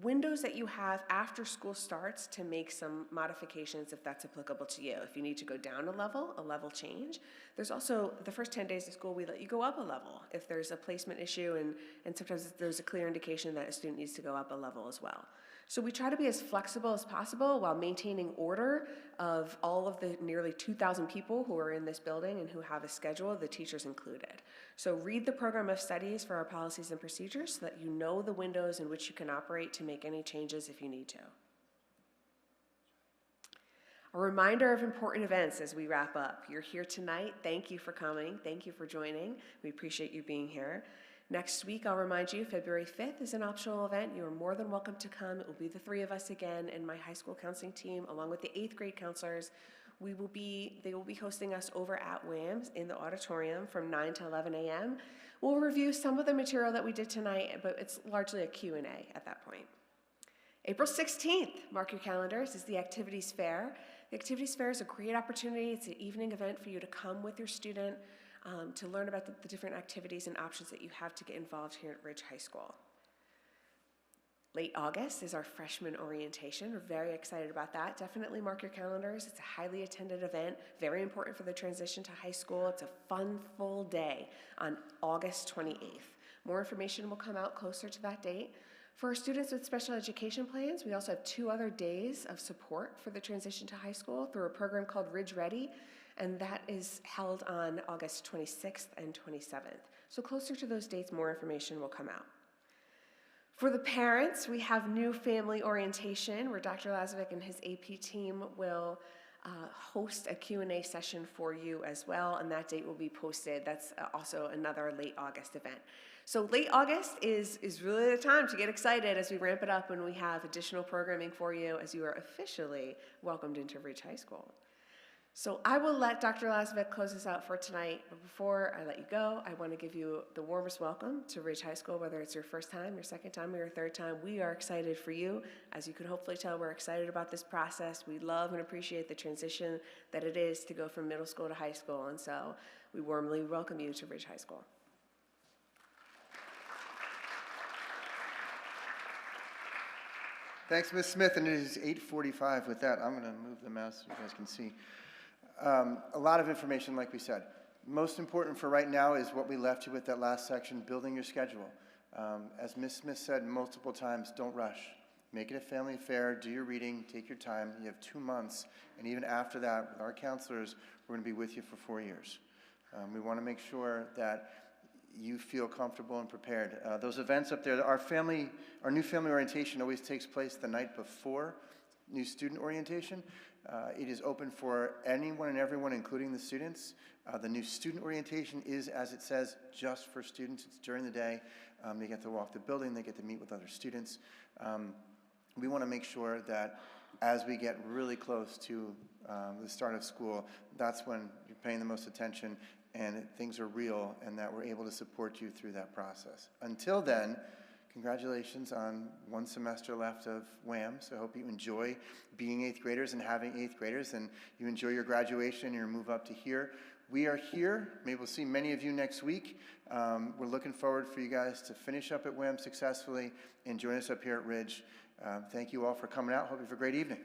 windows that you have after school starts to make some modifications if that's applicable to you. If you need to go down a level change. There's also, the first 10 days of school, we let you go up a level if there's a placement issue, and sometimes there's a clear indication that a student needs to go up a level as well. So we try to be as flexible as possible while maintaining order of all of the nearly 2,000 people who are in this building and who have a schedule, the teachers included. So read the program of studies for our policies and procedures so that you know the windows in which you can operate to make any changes if you need to. A reminder of important events as we wrap up. You're here tonight. Thank you for coming. Thank you for joining. We appreciate you being here. Next week, I'll remind you, February 5th is an optional event. You are more than welcome to come. It will be the three of us again and my high school counseling team, along with the 8th grade counselors. They will be hosting us over at WAMS in the auditorium from 9 to 11 a.m. We'll review some of the material that we did tonight, but it's largely a Q&A at that point. April 16th, mark your calendars, is the Activities Fair. The Activities Fair is a great opportunity. It's an evening event for you to come with your student to learn about the different activities and options that you have to get involved here at Ridge High School. Late August is our freshman orientation. We're very excited about that. Definitely mark your calendars. It's a highly attended event, very important for the transition to high school. It's a fun, full day on August 28th. More information will come out closer to that date. For our students with special education plans, we also have 2 other days of support for the transition to high school through a program called Ridge Ready, and that is held on August 26th and 27th. So closer to those dates, more information will come out. For the parents, we have new family orientation where Dr. Lazovic and his AP team will host a Q&A session for you as well, and that date will be posted. That's also another late August event. So late August is really the time to get excited as we ramp it up and we have additional programming for you as you are officially welcomed into Ridge High School. So I will let Dr. Lazovic close us out for tonight, but before I let you go, I want to give you the warmest welcome to Ridge High School, whether it's your first time, your second time, or your third time. We are excited for you. As you can hopefully tell, we're excited about this process. We love and appreciate the transition that it is to go from middle school to high school, and so we warmly welcome you to Ridge High School. Thanks, Ms. Smith, and it is 8:45. With that, I'm going to move the mouse so you guys can see. A lot of information, like we said. Most important for right now is what we left you with that last section, building your schedule. As Ms. Smith said multiple times, don't rush. Make it a family affair, do your reading, take your time. You have 2 months, and even after that, with our counselors, we're going to be with you for 4 years. We want to make sure that you feel comfortable and prepared. Those events up there, our new family orientation always takes place the night before new student orientation. It is open for anyone and everyone, including the students. The new student orientation is, as it says, just for students. It's during the day. They get to walk the building. They get to meet with other students. We want to make sure that as we get really close to the start of school, that's when you're paying the most attention and things are real and that we're able to support you through that process. Until then, congratulations on 1 semester left of WAMS. I hope you enjoy being 8th graders and having 8th graders, and you enjoy your graduation and your move up to here. We are here. Maybe we'll see many of you next week. We're looking forward for you guys to finish up at WAMS successfully and join us up here at Ridge. Thank you all for coming out. Hope you have a great evening.